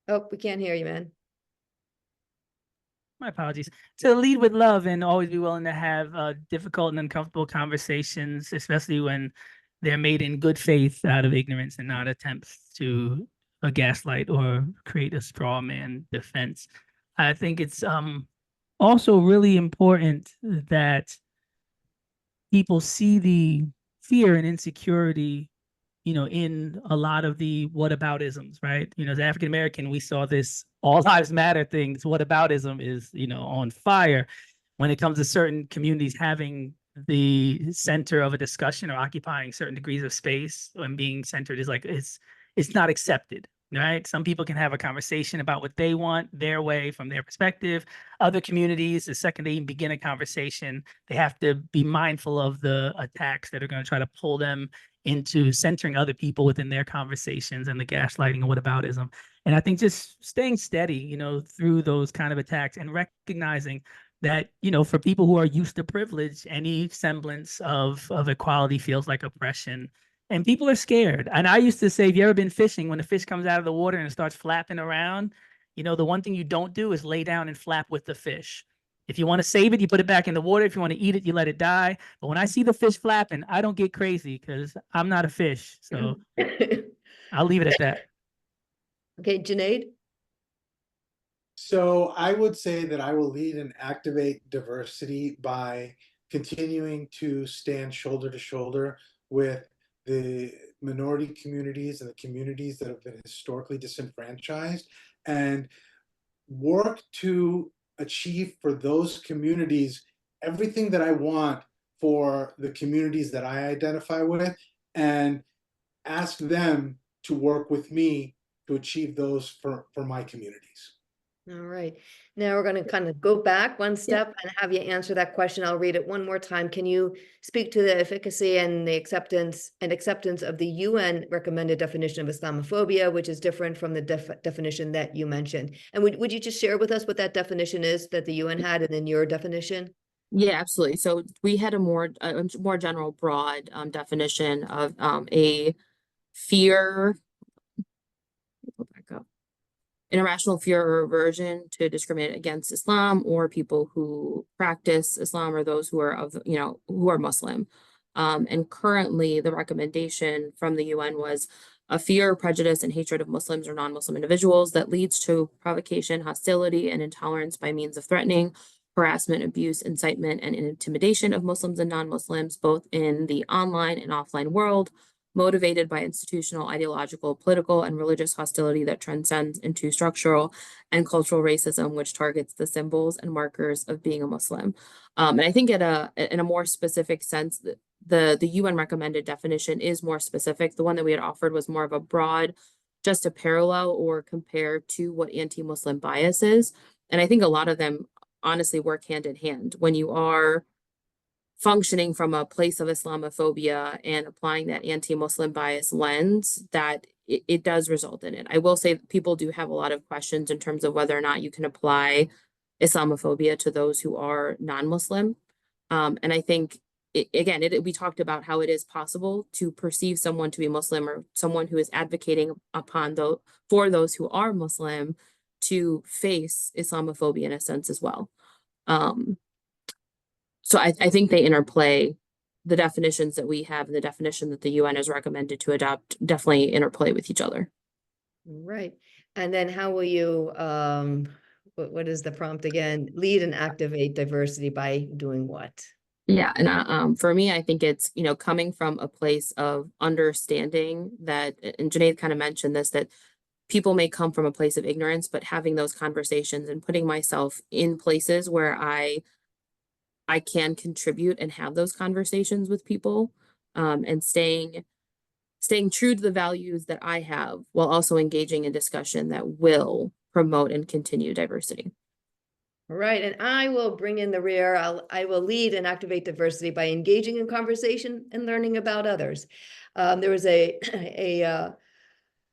Oh, we can't hear you, man. My apologies. To lead with love and always be willing to have difficult and uncomfortable conversations, especially when they're made in good faith out of ignorance and not attempts to gaslight or create a straw man defense. I think it's also really important that people see the fear and insecurity, in a lot of the whataboutisms, right? As African American, we saw this all lives matter thing. This whataboutism is, on fire when it comes to certain communities having the center of a discussion or occupying certain degrees of space and being centered is like, it's not accepted, right? Some people can have a conversation about what they want their way from their perspective. Other communities, the second they even begin a conversation, they have to be mindful of the attacks that are going to try to pull them into centering other people within their conversations and the gaslighting and whataboutism. And I think just staying steady, through those kind of attacks and recognizing that, for people who are used to privilege, any semblance of equality feels like oppression. And people are scared. And I used to say, if you ever been fishing, when the fish comes out of the water and it starts flapping around, the one thing you don't do is lay down and flap with the fish. If you want to save it, you put it back in the water. If you want to eat it, you let it die. But when I see the fish flapping, I don't get crazy because I'm not a fish. So I'll leave it at that. Okay, Junaid? So I would say that I will lead and activate diversity by continuing to stand shoulder to shoulder with the minority communities and the communities that have been historically disenfranchised, and work to achieve for those communities everything that I want for the communities that I identify with, and ask them to work with me to achieve those for my communities. All right. Now we're going to kind of go back one step and have you answer that question. I'll read it one more time. Can you speak to the efficacy and the acceptance of the UN recommended definition of Islamophobia, which is different from the definition that you mentioned? And would you just share with us what that definition is that the UN had and then your definition? Yeah, absolutely. So we had a more general, broad definition of a fear. Go back up. An irrational fear or aversion to discriminate against Islam or people who practice Islam or those who are who are Muslim. And currently the recommendation from the UN was a fear, prejudice, and hatred of Muslims or non-Muslim individuals that leads to provocation, hostility, and intolerance by means of threatening, harassment, abuse, incitement, and intimidation of Muslims and non-Muslims, both in the online and offline world, motivated by institutional, ideological, political, and religious hostility that transcends into structural and cultural racism, which targets the symbols and markers of being a Muslim. And I think in a more specific sense, the UN recommended definition is more specific. The one that we had offered was more of a broad, just to parallel or compare to what anti-Muslim bias is. And I think a lot of them honestly work hand in hand. When you are functioning from a place of Islamophobia and applying that anti-Muslim bias lens, that it does result in it. I will say that people do have a lot of questions in terms of whether or not you can apply Islamophobia to those who are non-Muslim. And I think, we talked about how it is possible to perceive someone to be Muslim or someone who is advocating for those who are Muslim to face Islamophobia in a sense as well. So I think they interplay the definitions that we have and the definition that the UN has recommended to adopt definitely interplay with each other. Right. And then how will you, what is the prompt again? Lead and activate diversity by doing what? Yeah, and for me, I think it's, you know, coming from a place of understanding that, and Junaid kind of mentioned this, that people may come from a place of ignorance, but having those conversations and putting myself in places where I can contribute and have those conversations with people, and staying true to the values that I have while also engaging in discussion that will promote and continue diversity. Right, and I will bring in the rear. I will lead and activate diversity by engaging in conversation and learning about others. There was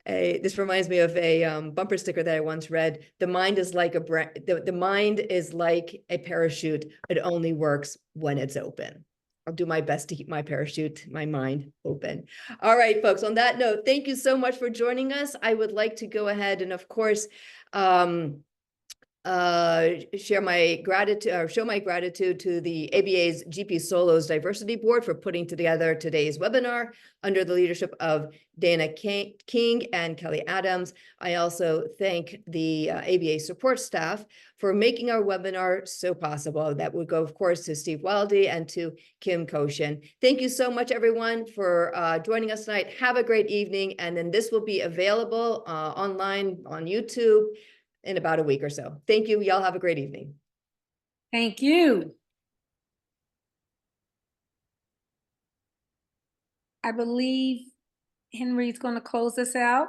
this reminds me of a bumper sticker that I once read. The mind is like the mind is like a parachute. It only works when it's open. I'll do my best to keep my parachute, my mind open. All right, folks, on that note, thank you so much for joining us. I would like to go ahead and, of course, share my gratitude or show my gratitude to the ABA's GP Solos Diversity Board for putting together today's webinar under the leadership of Dana King and Kelly Adams. I also thank the ABA support staff for making our webinar so possible. That would go, of course, to Steve Wildy and to Kim Koshin. Thank you so much, everyone, for joining us tonight. Have a great evening. And then this will be available online on YouTube in about a week or so. Thank you. Y'all have a great evening. Thank you. I believe Henry's going to close us out.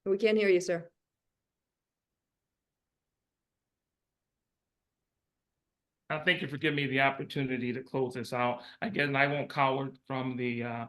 We can't hear you, sir. Thank you for giving me the opportunity to close this out. Again, I won't cower from the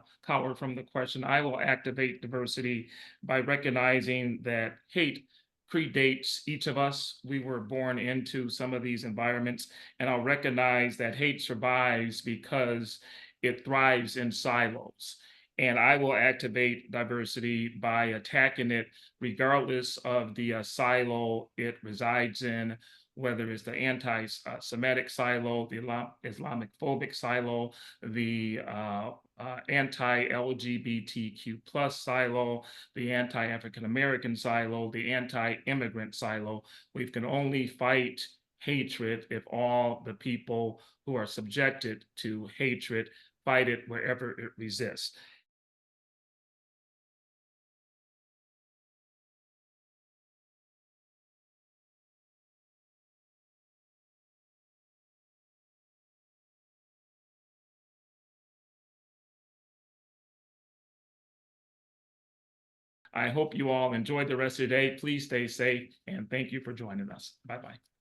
question. I will activate diversity by recognizing that hate predates each of us. We were born into some of these environments, and I'll recognize that hate survives because it thrives in silos. And I will activate diversity by attacking it regardless of the silo it resides in, whether it's the anti-Semitic silo, the Islamophobic silo, the anti-LGBTQ plus silo, the anti-African American silo, the anti-immigrant silo. We can only fight hatred if all the people who are subjected to hatred fight it wherever it resists. I hope you all enjoyed the rest of the day. Please stay safe, and thank you for joining us. Bye-bye.